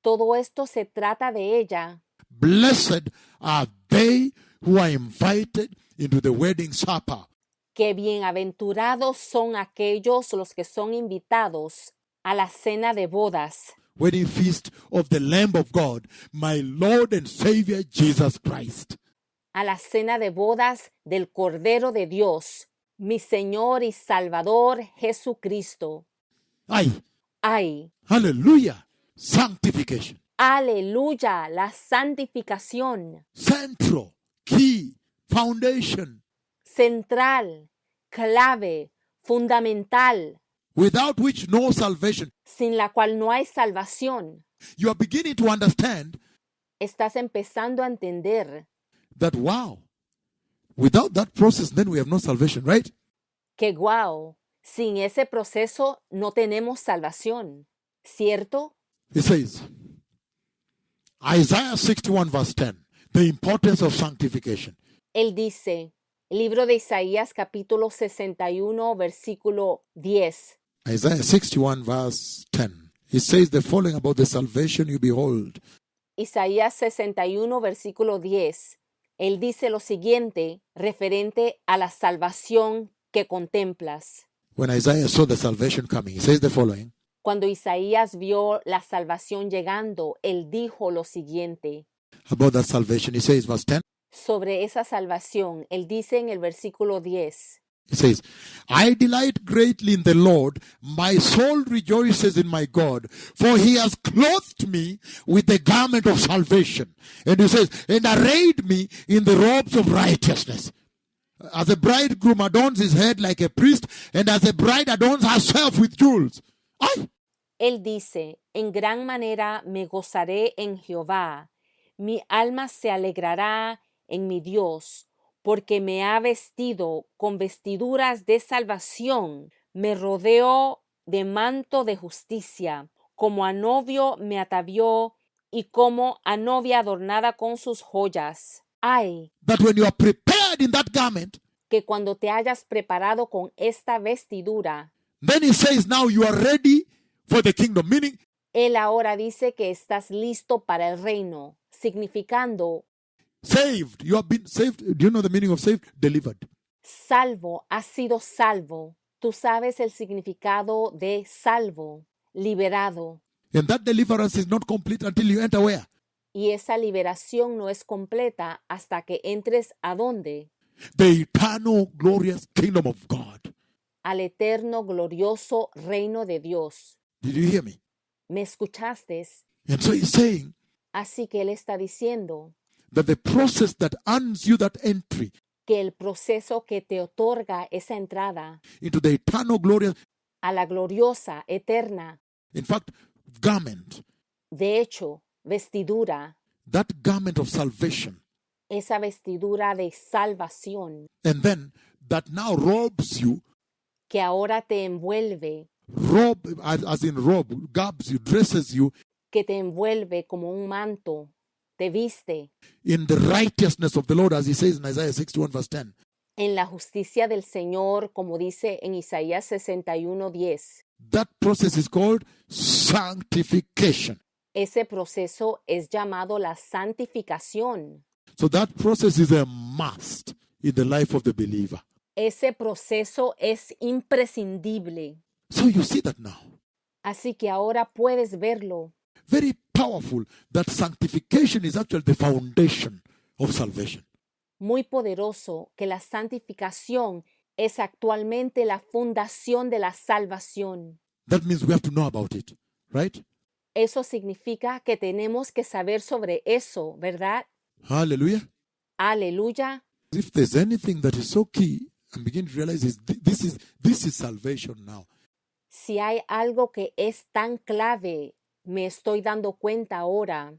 Todo esto se trata de ella. blessed are they who are invited into the wedding supper. Que bienaventurados son aquellos los que son invitados a la cena de bodas, Wedding feast of the Lamb of God, my Lord and Savior Jesus Christ. a la cena de bodas del Cordero de Dios, mi Señor y Salvador Jesucristo. Aye, ¡Ay! hallelujah, sanctification. ¡Aleluya! La santificación, Central, key, foundation, central, clave, fundamental, without which no salvation. sin la cual no hay salvación. You are beginning to understand Estás empezando a entender that, wow, without that process, then we have no salvation, right? que, guau, sin ese proceso no tenemos salvación, ¿cierto? It says, Isaiah 61 verse 10, the importance of sanctification. Él dice, libro de Isaías capítulo 61 versículo 10. Isaiah 61 verse 10. It says the following about the salvation you behold. Isaías 61 versículo 10. Él dice lo siguiente referente a la salvación que contemplas. When Isaiah saw the salvation coming, he says the following. Cuando Isaías vio la salvación llegando, él dijo lo siguiente. About that salvation, he says, verse 10, Sobre esa salvación, él dice en el versículo 10. he says, I delight greatly in the Lord, my soul rejoices in my God, for he has clothed me with the garment of salvation. And he says, and arrayed me in the robes of righteousness. As a bridegroom adorns his head like a priest, and as a bride adorns herself with jewels. Ay, Él dice, en gran manera me gozaré en Jehová, mi alma se alegrará en mi Dios, porque me ha vestido con vestiduras de salvación, me rodeó de manto de justicia, como a novio me atavió y como a novia adornada con sus joyas. Ay, that when you are prepared in that garment, que cuando te hayas preparado con esta vestidura, then he says now you are ready for the kingdom. Meaning, él ahora dice que estás listo para el reino, significando saved. You have been saved. Do you know the meaning of saved? Delivered. salvo, has sido salvo. Tú sabes el significado de salvo, liberado. And that deliverance is not complete until you enter where? Y esa liberación no es completa hasta que entres ¿a dónde? The eternal, glorious kingdom of God. Al eterno, glorioso reino de Dios. Did you hear me? ¿Me escuchaste? And so he's saying Así que él está diciendo that the process that earns you that entry que el proceso que te otorga esa entrada into the eternal glory, a la gloriosa, eterna, in fact, garment, de hecho, vestidura, that garment of salvation, esa vestidura de salvación, and then that now robes you, que ahora te envuelve, as in robe, garbs you, dresses you que te envuelve como un manto, te viste in the righteousness of the Lord, as he says in Isaiah 61 verse 10. en la justicia del Señor, como dice en Isaías 61:10. That process is called sanctification. Ese proceso es llamado la santificación. So that process is a must in the life of the believer. Ese proceso es imprescindible. So you see that now. Así que ahora puedes verlo. Very powerful that sanctification is actually the foundation of salvation. Muy poderoso que la santificación es actualmente la fundación de la salvación. That means we have to know about it, right? Eso significa que tenemos que saber sobre eso, ¿verdad? Hallelujah. Aleluya. If there's anything that is so key, I'm beginning to realize this is salvation now. Si hay algo que es tan clave, me estoy dando cuenta ahora.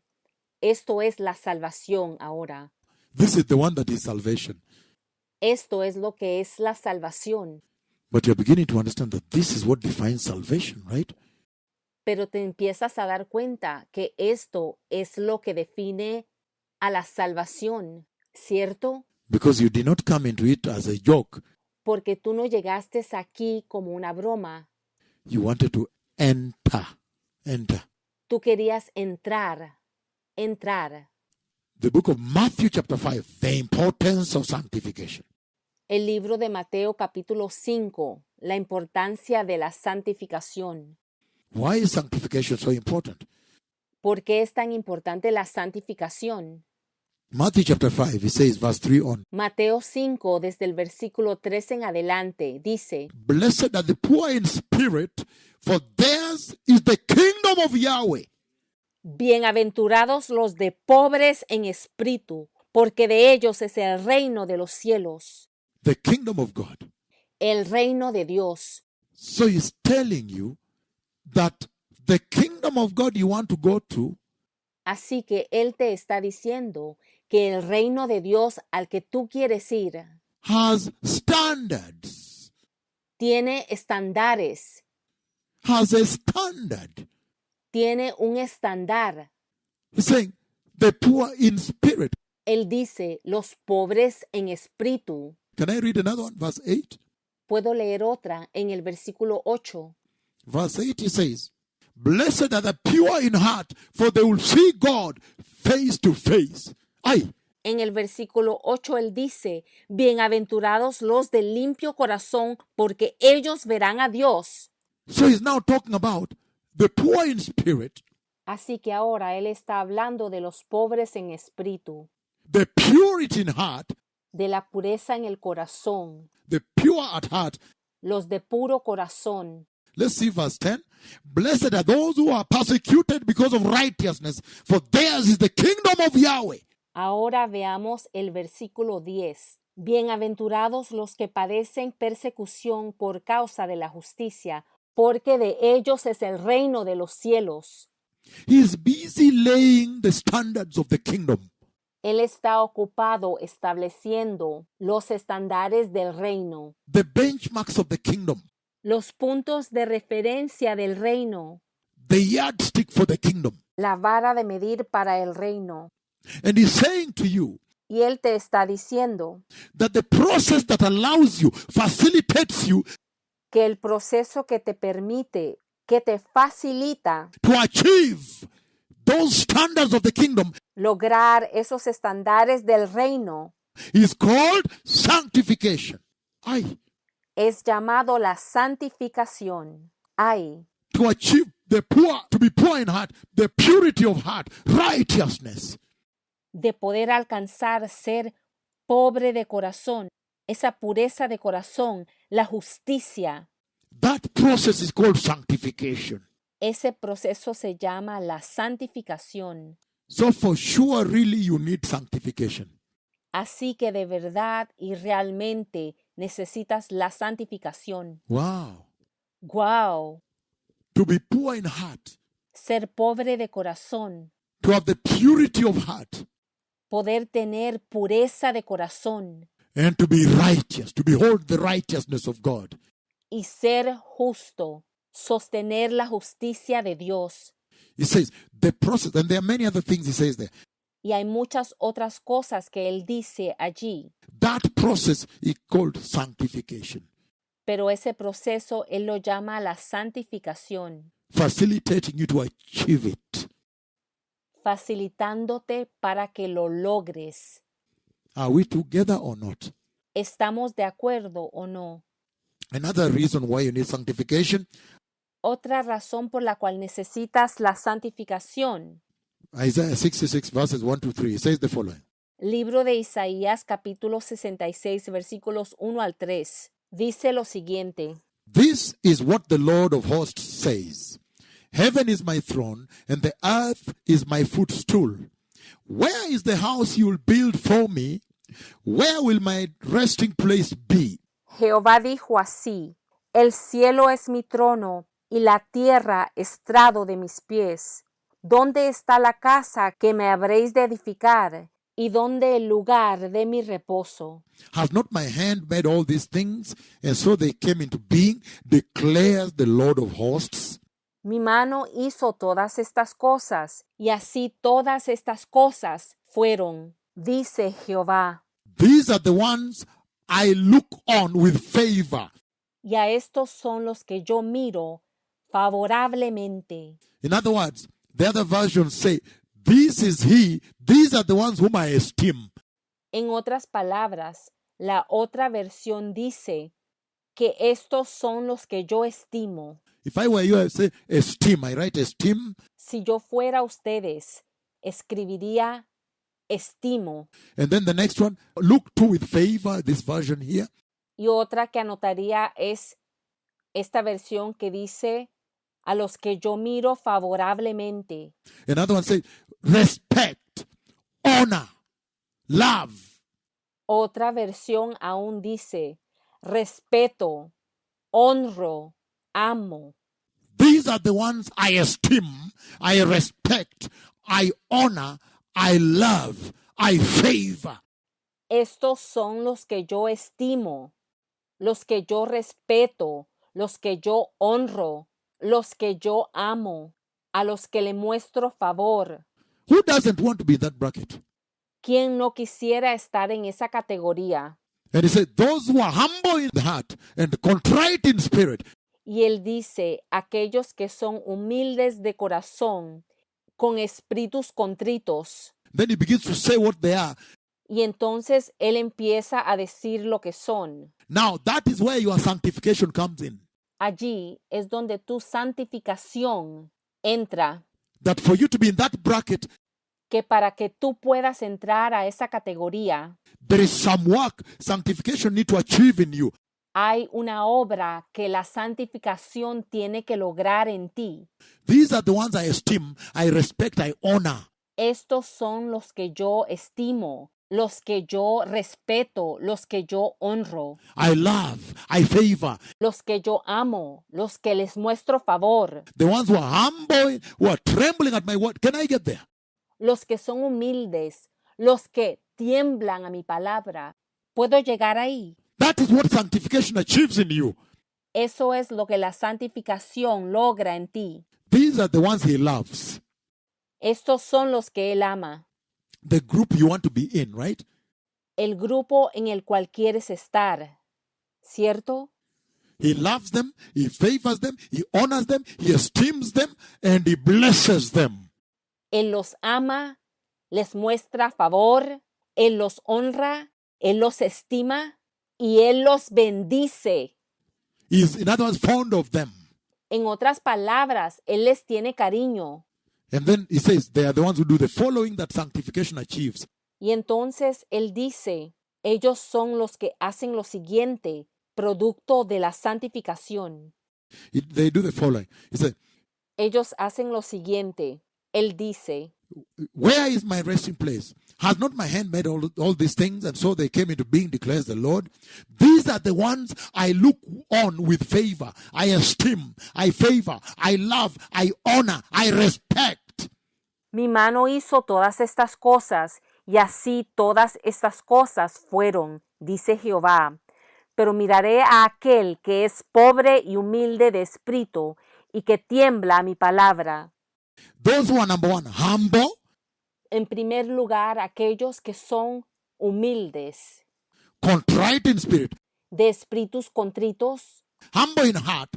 Esto es la salvación ahora. This is the one that is salvation. Esto es lo que es la salvación. But you're beginning to understand that this is what defines salvation, right? Pero te empiezas a dar cuenta que esto es lo que define a la salvación, ¿cierto? Because you did not come into it as a joke. Porque tú no llegaste aquí como una broma. You wanted to enter. Tú querías entrar. The book of Matthew chapter 5, the importance of sanctification. El libro de Mateo capítulo 5, la importancia de la santificación. Why is sanctification so important? ¿Por qué es tan importante la santificación? Matthew chapter 5, it says, verse 3 on. Mateo 5, desde el versículo 3 en adelante, dice, Blessed are the poor in spirit, for theirs is the kingdom of Yahweh. Bienaventurados los de pobres en espíritu, porque de ellos es el reino de los cielos, The kingdom of God. el reino de Dios. So he's telling you that the kingdom of God you want to go to Así que Él te está diciendo que el reino de Dios al que tú quieres ir has standards, tiene estándares, has a standard. tiene un estándar. He's saying the poor in spirit. Él dice, los pobres en espíritu. Can I read another one? Verse 8. Puedo leer otra en el versículo 8. Verse 8 he says, Blessed are the pure in heart, for they will see God face to face. Ay, En el versículo 8 él dice, bienaventurados los de limpio corazón, porque ellos verán a Dios. so he's now talking about the poor in spirit, Así que ahora él está hablando de los pobres en espíritu, the purity in heart, de la pureza en el corazón, the pure at heart. los de puro corazón. Let's see verse 10. Blessed are those who are persecuted because of righteousness, for theirs is the kingdom of Yahweh. Ahora veamos el versículo 10. Bienaventurados los que padecen persecución por causa de la justicia, porque de ellos es el reino de los cielos. He is busy laying the standards of the kingdom. Él está ocupado estableciendo los estándares del reino, The benchmarks of the kingdom, los puntos de referencia del reino, the yardstick for the kingdom. la vara de medir para el reino. And he's saying to you Y Él te está diciendo that the process that allows you, facilitates you que el proceso que te permite, que te facilita to achieve those standards of the kingdom lograr esos estándares del reino is called sanctification. Ay, es llamado la santificación. Ay, to achieve the poor, to be poor in heart, the purity of heart, righteousness. de poder alcanzar ser pobre de corazón, esa pureza de corazón, la justicia. That process is called sanctification. Ese proceso se llama la santificación. So for sure, really, you need sanctification. Así que de verdad y realmente necesitas la santificación. Wow. ¡Guau! To be poor in heart, Ser pobre de corazón, to have the purity of heart, poder tener pureza de corazón and to be righteous, to behold the righteousness of God. y ser justo, sostener la justicia de Dios. He says the process, and there are many other things he says there. Y hay muchas otras cosas que él dice allí, That process is called sanctification, pero ese proceso él lo llama la santificación, facilitating you to achieve it. facilitándote para que lo logres. Are we together or not? ¿Estamos de acuerdo o no? Another reason why you need sanctification, Otra razón por la cual necesitas la santificación. Isaiah 66 verses 1 to 3, it says the following. Libro de Isaías capítulo 66 versículos 1 al 3. Dice lo siguiente. This is what the Lord of hosts says. Heaven is my throne, and the earth is my footstool. Where is the house you will build for me? Where will my resting place be? Jehová dijo así, el cielo es mi trono y la tierra estrado de mis pies. ¿Dónde está la casa que me habréis de edificar? ¿Y dónde el lugar de mi reposo? Has not my hand made all these things, and so they came into being, declares the Lord of hosts? Mi mano hizo todas estas cosas, y así todas estas cosas fueron, dice Jehová. These are the ones I look on with favor. Y a estos son los que yo miro favorablemente. In other words, the other versions say, this is he, these are the ones whom I esteem. En otras palabras, la otra versión dice que estos son los que yo estimo. If I were you, I would say esteem. I write esteem. Si yo fuera ustedes, escribiría estimo. And then the next one, look to with favor, this version here. Y otra que anotaría es esta versión que dice a los que yo miro favorablemente. Another one says respect, honor, love. Otra versión aún dice respeto, honro, amo. These are the ones I esteem, I respect, I honor, I love, I favor. Estos son los que yo estimo, los que yo respeto, los que yo honro, los que yo amo, a los que le muestro favor. Who doesn't want to be in that bracket? ¿Quién no quisiera estar en esa categoría? And he said, those who are humble in the heart and contrite in spirit. Y él dice, aquellos que son humildes de corazón, con espíritus contritos. Then he begins to say what they are. Y entonces él empieza a decir lo que son. Now, that is where your sanctification comes in. Allí es donde tu santificación entra, That for you to be in that bracket, que para que tú puedas entrar a esa categoría, there is some work sanctification need to achieve in you. hay una obra que la santificación tiene que lograr en ti. These are the ones I esteem, I respect, I honor. Estos son los que yo estimo, los que yo respeto, los que yo honro, I love, I favor. los que yo amo, los que les muestro favor, The ones who are humble, who are trembling at my word. Can I get there? los que son humildes, los que tiemblan a mi palabra. ¿Puedo llegar ahí? That is what sanctification achieves in you. Eso es lo que la santificación logra en ti. These are the ones he loves. Estos son los que él ama. The group you want to be in, right? El grupo en el cual quieres estar, ¿cierto? He loves them, he favors them, he honors them, he esteems them, and he blesses them. Él los ama, les muestra favor, él los honra, él los estima y él los bendice. He is, in other words, fond of them. En otras palabras, él les tiene cariño. And then he says they are the ones who do the following that sanctification achieves. Y entonces él dice, ellos son los que hacen lo siguiente, producto de la santificación. They do the following. He said, Ellos hacen lo siguiente. Él dice, Where is my resting place? Has not my hand made all these things? And so they came into being, declares the Lord. These are the ones I look on with favor. I esteem, I favor, I love, I honor, I respect. Mi mano hizo todas estas cosas, y así todas estas cosas fueron, dice Jehová. Pero miraré a aquel que es pobre y humilde de espíritu, y que tiembla a mi palabra. Those who are number one, humble, En primer lugar, aquellos que son humildes, contrite in spirit, de espíritus contritos, humble in heart,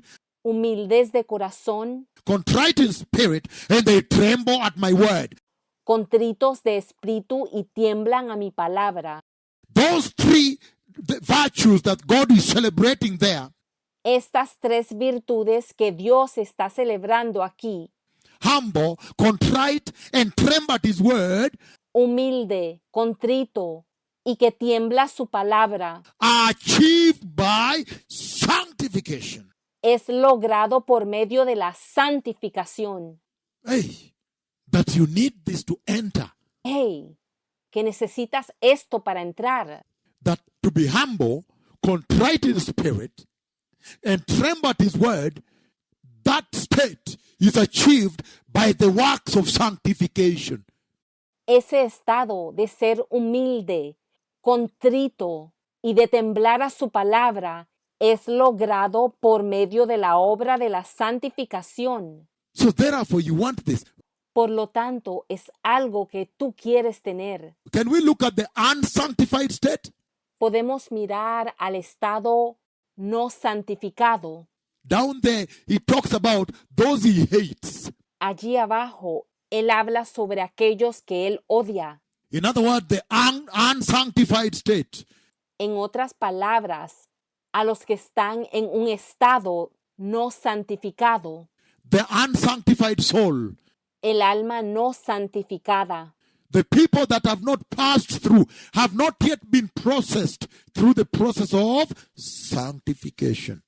humildes de corazón, contrite in spirit, and they tremble at my word. contritos de espíritu y tiemblan a mi palabra. Those three virtues that God is celebrating there, Estas tres virtudes que Dios está celebrando aquí, humble, contrite, and tremble at his word, humilde, contrito y que tiembla su palabra, are achieved by sanctification. es logrado por medio de la santificación. Hey, that you need this to enter. Hey, que necesitas esto para entrar. That to be humble, contrite in spirit, and tremble at his word, that state is achieved by the works of sanctification. Ese estado de ser humilde, contrito y de temblar a su palabra es logrado por medio de la obra de la santificación. So therefore you want this. Por lo tanto, es algo que tú quieres tener. Can we look at the unsanctified state? Podemos mirar al estado no santificado. Down there, he talks about those he hates. Allí abajo, él habla sobre aquellos que él odia. In other words, the unsanctified state. En otras palabras, a los que están en un estado no santificado. The unsanctified soul. El alma no santificada. The people that have not passed through, have not yet been processed through the process of sanctification.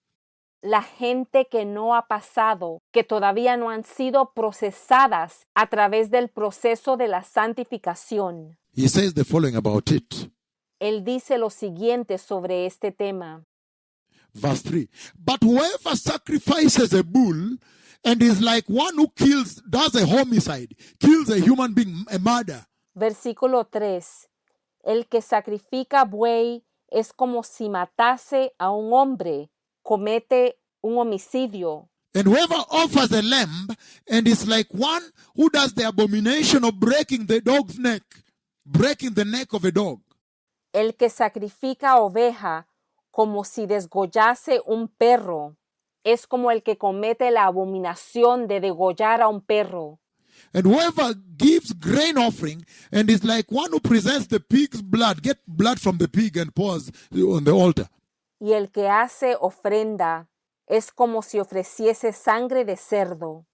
La gente que no ha pasado, que todavía no han sido procesadas a través del proceso de la santificación. He says the following about it. Él dice lo siguiente sobre este tema. Verse 3. But whoever sacrifices a bull and is like one who does a homicide, kills a human being, a murder. Versículo 3. El que sacrifica buey es como si matase a un hombre, comete un homicidio. And whoever offers a lamb and is like one who does the abomination of breaking the dog's neck, breaking the neck of a dog. El que sacrifica oveja como si desgollase un perro, es como el que comete la abominación de degollar a un perro. And whoever gives grain offering and is like one who presents the pig's blood, get blood from the pig and pours on the altar. Y el que hace ofrenda es como si ofreciese sangre de cerdo.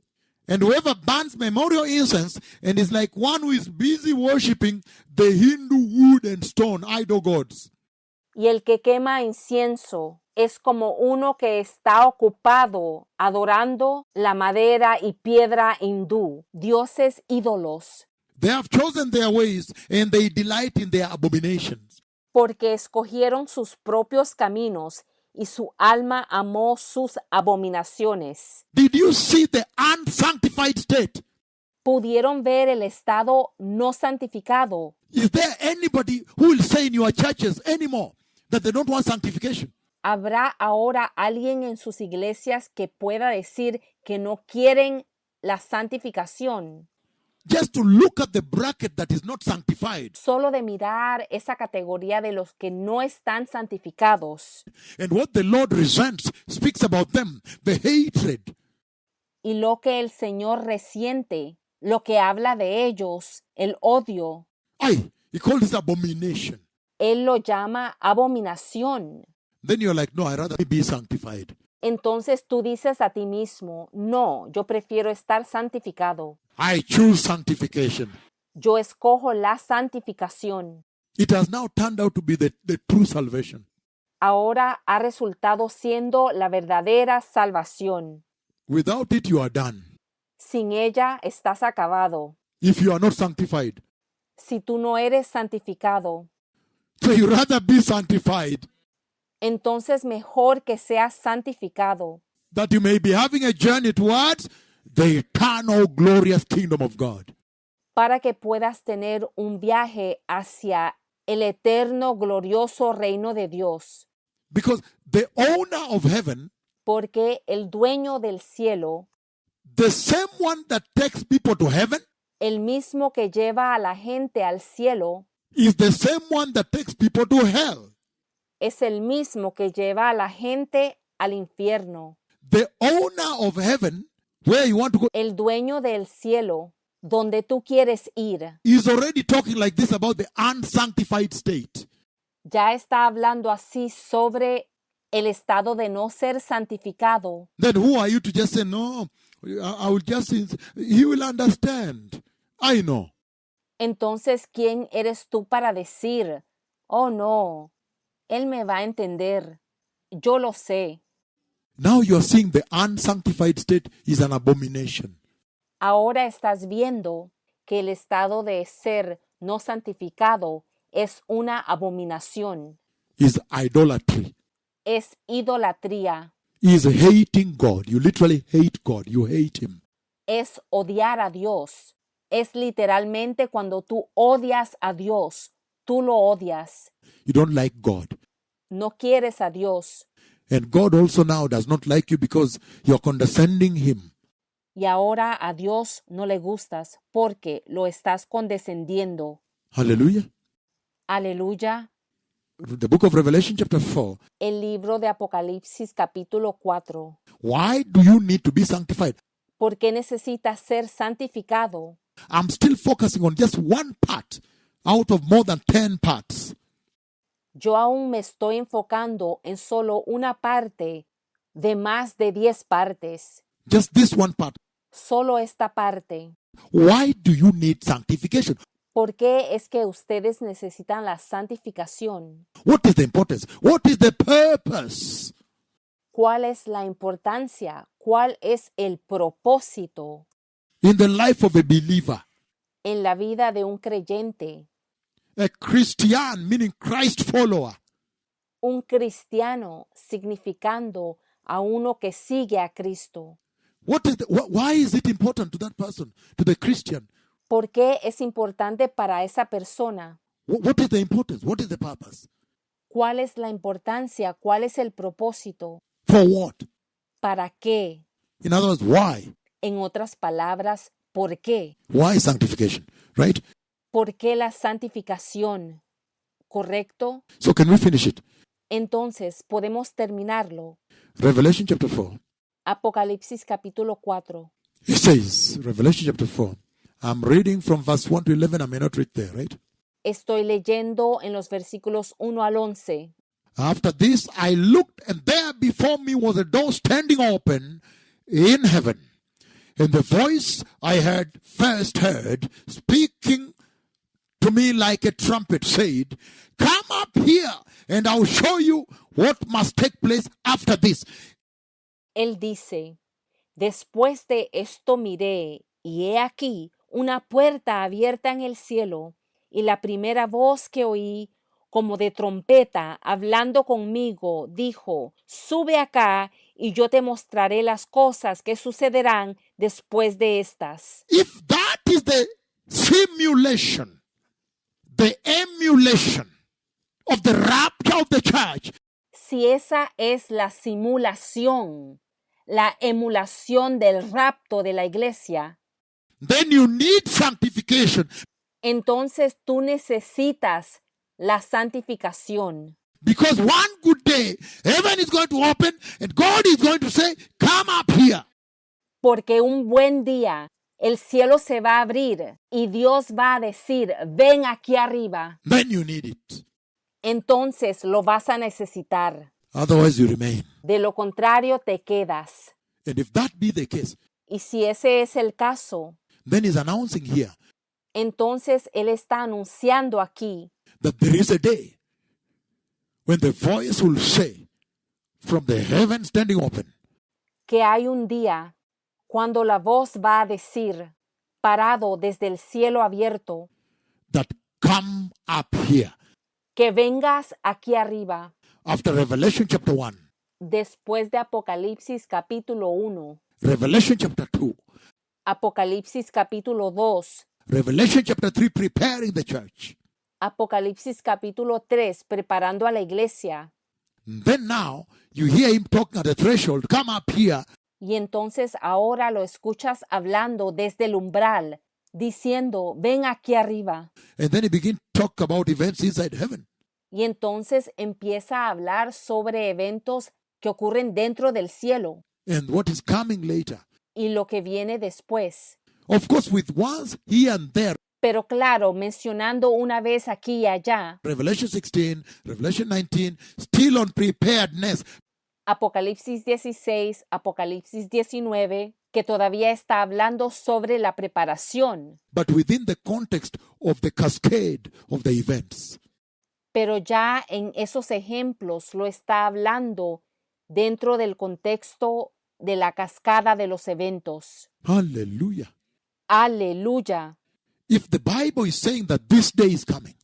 And whoever burns memorial incense and is like one who is busy worshipping the Hindu wood and stone idol gods. Y el que quema incienso es como uno que está ocupado adorando la madera y piedra hindú, dioses ídolos, They have chosen their ways and they delight in their abominations. porque escogieron sus propios caminos y su alma amó sus abominaciones. Did you see the unsanctified state? ¿Pudieron ver el estado no santificado? Is there anybody who will say in your churches anymore that they don't want sanctification? ¿Habrá ahora alguien en sus iglesias que pueda decir que no quieren la santificación? Just to look at the bracket that is not sanctified. Solo de mirar esa categoría de los que no están santificados. And what the Lord resents speaks about them, the hatred. Y lo que el Señor resiente, lo que habla de ellos, el odio, He called it abomination. Él lo llama abominación. Then you're like, no, I'd rather be sanctified. Entonces tú dices a ti mismo, no, yo prefiero estar santificado. I choose sanctification. Yo escojo la santificación. It has now turned out to be the true salvation. Ahora ha resultado siendo la verdadera salvación. Without it, you are done. Sin ella estás acabado. if you are not sanctified. si tú no eres santificado. So you rather be sanctified, Entonces mejor que seas santificado, that you may be having a journey towards the eternal glorious kingdom of God. para que puedas tener un viaje hacia el eterno glorioso reino de Dios. Because the owner of heaven, Porque el dueño del cielo, the same one that takes people to heaven, el mismo que lleva a la gente al cielo, is the same one that takes people to hell. es el mismo que lleva a la gente al infierno. The owner of heaven, where you want to go, El dueño del cielo, donde tú quieres ir, is already talking like this about the unsanctified state. ya está hablando así sobre el estado de no ser santificado. Then who are you to just say, no, I will just, he will understand. I know. Entonces, ¿quién eres tú para decir, oh no, él me va a entender? Yo lo sé. Now you're seeing the unsanctified state is an abomination. Ahora estás viendo que el estado de ser no santificado es una abominación, Is idolatry. es idolatría, Is hating God. You literally hate God. You hate him. es odiar a Dios. Es literalmente cuando tú odias a Dios, tú lo odias. You don't like God. No quieres a Dios. And God also now does not like you because you're condescending him. Y ahora a Dios no le gustas porque lo estás condescendiendo. Hallelujah. Aleluya. The book of Revelation chapter 4. El libro de Apocalipsis capítulo 4. Why do you need to be sanctified? ¿Por qué necesitas ser santificado? I'm still focusing on just one part out of more than 10 parts. Yo aún me estoy enfocando en solo una parte de más de 10 partes. Just this one part. Solo esta parte. Why do you need sanctification? ¿Por qué es que ustedes necesitan la santificación? What is the importance? What is the purpose? ¿Cuál es la importancia? ¿Cuál es el propósito In the life of a believer, en la vida de un creyente? a Christian, meaning Christ follower. Un cristiano significando a uno que sigue a Cristo. Why is it important to that person, to the Christian? ¿Por qué es importante para esa persona? What is the importance? What is the purpose? ¿Cuál es la importancia? ¿Cuál es el propósito? For what? ¿Para qué? In other words, why? En otras palabras, ¿por qué? Why sanctification? Right? ¿Por qué la santificación? ¿Correcto? So can we finish it? Entonces, podemos terminarlo. Revelation chapter 4. Apocalipsis capítulo 4. It says, Revelation chapter 4. I'm reading from verse 1 to 11. I may not read there, right? Estoy leyendo en los versículos 1 al 11. After this, I looked, and there before me was a door standing open in heaven. And the voice I had first heard speaking to me like a trumpet said, "Come up here, and I'll show you what must take place after this." Él dice, después de esto miré, y he aquí una puerta abierta en el cielo, y la primera voz que oí, como de trompeta, hablando conmigo, dijo, sube acá, y yo te mostraré las cosas que sucederán después de estas. If that is the simulation, the emulation of the rapture of the church, Si esa es la simulación, la emulación del rapto de la iglesia, then you need sanctification, entonces tú necesitas la santificación. because one good day heaven is going to open and God is going to say, "Come up here." Porque un buen día el cielo se va a abrir y Dios va a decir, ven aquí arriba. Then you need it. Entonces lo vas a necesitar. Otherwise you remain. De lo contrario te quedas. And if that be the case, Y si ese es el caso, then he's announcing here entonces Él está anunciando aquí that there is a day when the voice will say from the heaven standing open, que hay un día cuando la voz va a decir parado desde el cielo abierto, that come up here. que vengas aquí arriba. After Revelation chapter 1, Después de Apocalipsis capítulo 1, Revelation chapter 2, Apocalipsis capítulo 2, Revelation chapter 3, preparing the church. Apocalipsis capítulo 3, preparando a la iglesia. Then now you hear him talking at the threshold, come up here. Y entonces ahora lo escuchas hablando desde el umbral, diciendo, ven aquí arriba. And then he begins to talk about events inside heaven. Y entonces empieza a hablar sobre eventos que ocurren dentro del cielo And what is coming later. y lo que viene después. Of course, with once here and there, Pero claro, mencionando una vez aquí y allá, Revelation 16, Revelation 19, still on preparedness. Apocalipsis 16, Apocalipsis 19, que todavía está hablando sobre la preparación, But within the context of the cascade of the events. pero ya en esos ejemplos lo está hablando dentro del contexto de la cascada de los eventos. Hallelujah. Aleluya. If the Bible is saying that this day is coming,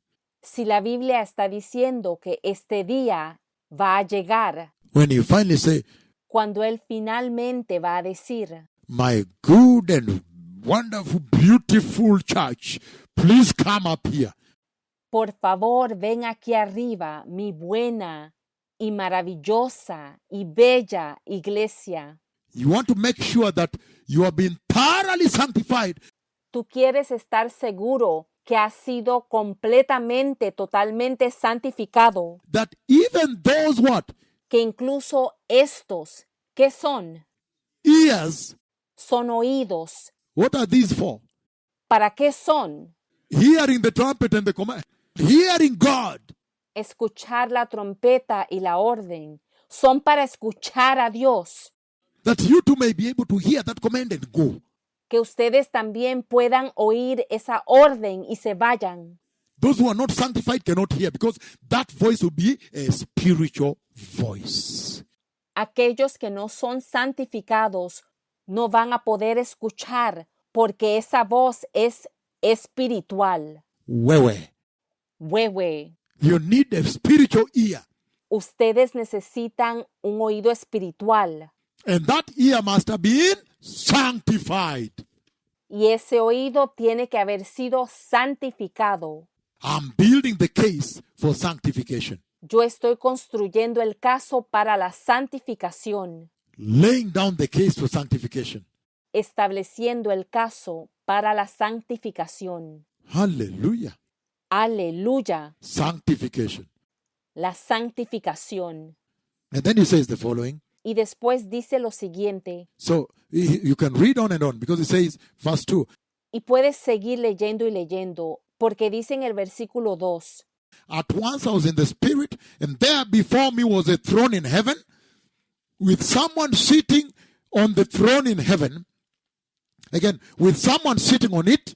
Si la Biblia está diciendo que este día va a llegar, when you finally say, cuando Él finalmente va a decir, my good and wonderful, beautiful church, please come up here. por favor, ven aquí arriba, mi buena y maravillosa y bella iglesia. You want to make sure that you have been thoroughly sanctified. Tú quieres estar seguro que has sido completamente, totalmente santificado, That even those what? que incluso estos, ¿qué son? Ears. Son oídos. What are these for? ¿Para qué son? Hearing the trumpet and the command. Hearing God. Escuchar la trompeta y la orden. Son para escuchar a Dios. That you too may be able to hear that command and go. Que ustedes también puedan oír esa orden y se vayan. Those who are not sanctified cannot hear because that voice will be a spiritual voice. Aquellos que no son santificados no van a poder escuchar porque esa voz es espiritual. Wewe. Huehue. You need a spiritual ear. Ustedes necesitan un oído espiritual And that ear must have been sanctified. y ese oído tiene que haber sido santificado. I'm building the case for sanctification. Yo estoy construyendo el caso para la santificación, Laying down the case for sanctification. estableciendo el caso para la santificación. Hallelujah. Aleluya, Sanctification. la santificación. And then he says the following. Y después dice lo siguiente, So you can read on and on because it says, verse 2, y puedes seguir leyendo y leyendo, porque dice en el versículo 2, at once I was in the spirit, and there before me was a throne in heaven, with someone sitting on the throne in heaven. Again, with someone sitting on it.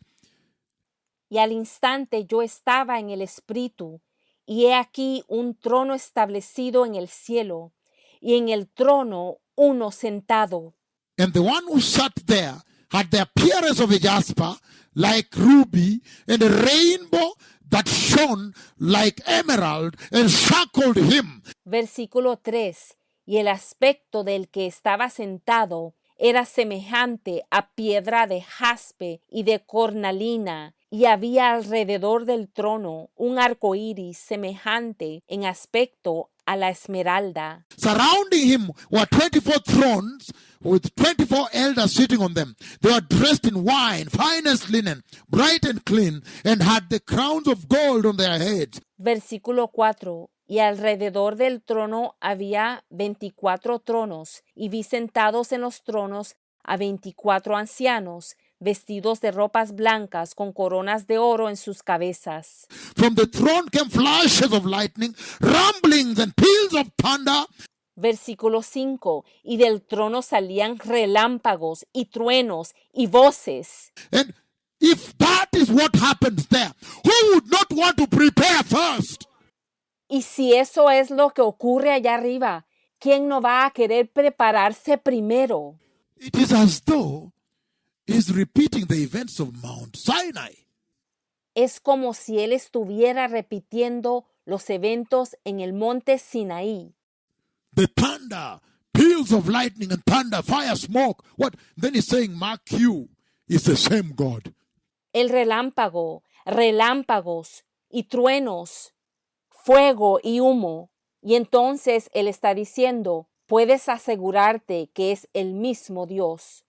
y al instante yo estaba en el espíritu, y he aquí un trono establecido en el cielo, y en el trono uno sentado. And the one who sat there had the appearance of a jasper, like ruby, and a rainbow that shone like emerald, encircled him. Versículo 3. Y el aspecto del que estaba sentado era semejante a piedra de jaspe y de cornalina, y había alrededor del trono un arco iris semejante en aspecto a la esmeralda. Surrounding him were 24 thrones with 24 elders sitting on them. They were dressed in wine, finest linen, bright and clean, and had the crowns of gold on their heads. Versículo 4. Y alrededor del trono había 24 tronos, y vi sentados en los tronos a 24 ancianos, vestidos de ropas blancas con coronas de oro en sus cabezas. From the throne came flashes of lightning, rumblings and peals of thunder. Versículo 5. Y del trono salían relámpagos y truenos y voces. And if that is what happens there, who would not want to prepare first? Y si eso es lo que ocurre allá arriba, ¿quién no va a querer prepararse primero? It is as though is repeating the events of Mount Sinai. Es como si él estuviera repitiendo los eventos en el monte Sinaí. The thunder, peals of lightning and thunder, fire, smoke. What? Then he's saying, mark you is the same God. El relámpago, relámpagos y truenos, fuego y humo. Y entonces él está diciendo, puedes asegurarte que es el mismo Dios.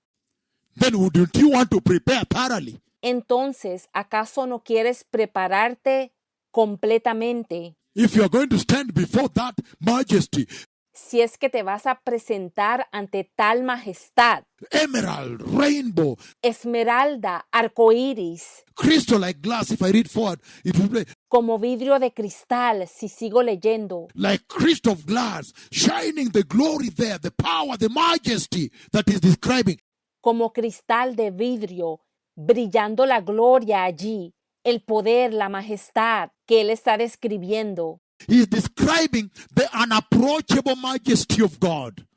Then wouldn't you want to prepare thoroughly? Entonces, ¿acaso no quieres prepararte completamente? If you're going to stand before that majesty, Si es que te vas a presentar ante tal majestad, emerald, rainbow, esmeralda, arcoíris, crystal like glass, if I read forward, it will be como vidrio de cristal, si sigo leyendo, like crystal of glass, shining the glory there, the power, the majesty that is describing. como cristal de vidrio, brillando la gloria allí, el poder, la majestad que él está describiendo. He's describing the unapproachable majesty of God.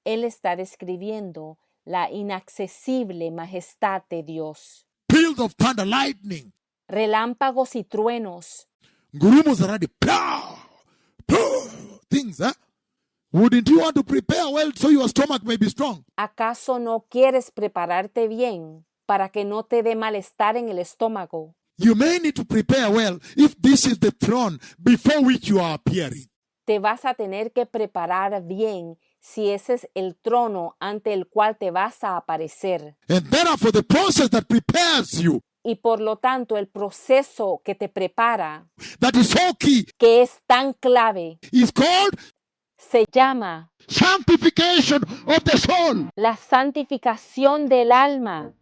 Él está describiendo la inaccesible majestad de Dios. Peals of thunder, lightning, Relámpagos y truenos, grumos already, plow, plow, things, huh? Wouldn't you want to prepare well so your stomach may be strong? ¿acaso no quieres prepararte bien para que no te dé malestar en el estómago? You may need to prepare well if this is the throne before which you are appearing. Te vas a tener que preparar bien si ese es el trono ante el cual te vas a aparecer. And therefore, the process that prepares you, Y por lo tanto, el proceso que te prepara, that is so key, que es tan clave, is called se llama sanctification of the soul. la santificación del alma.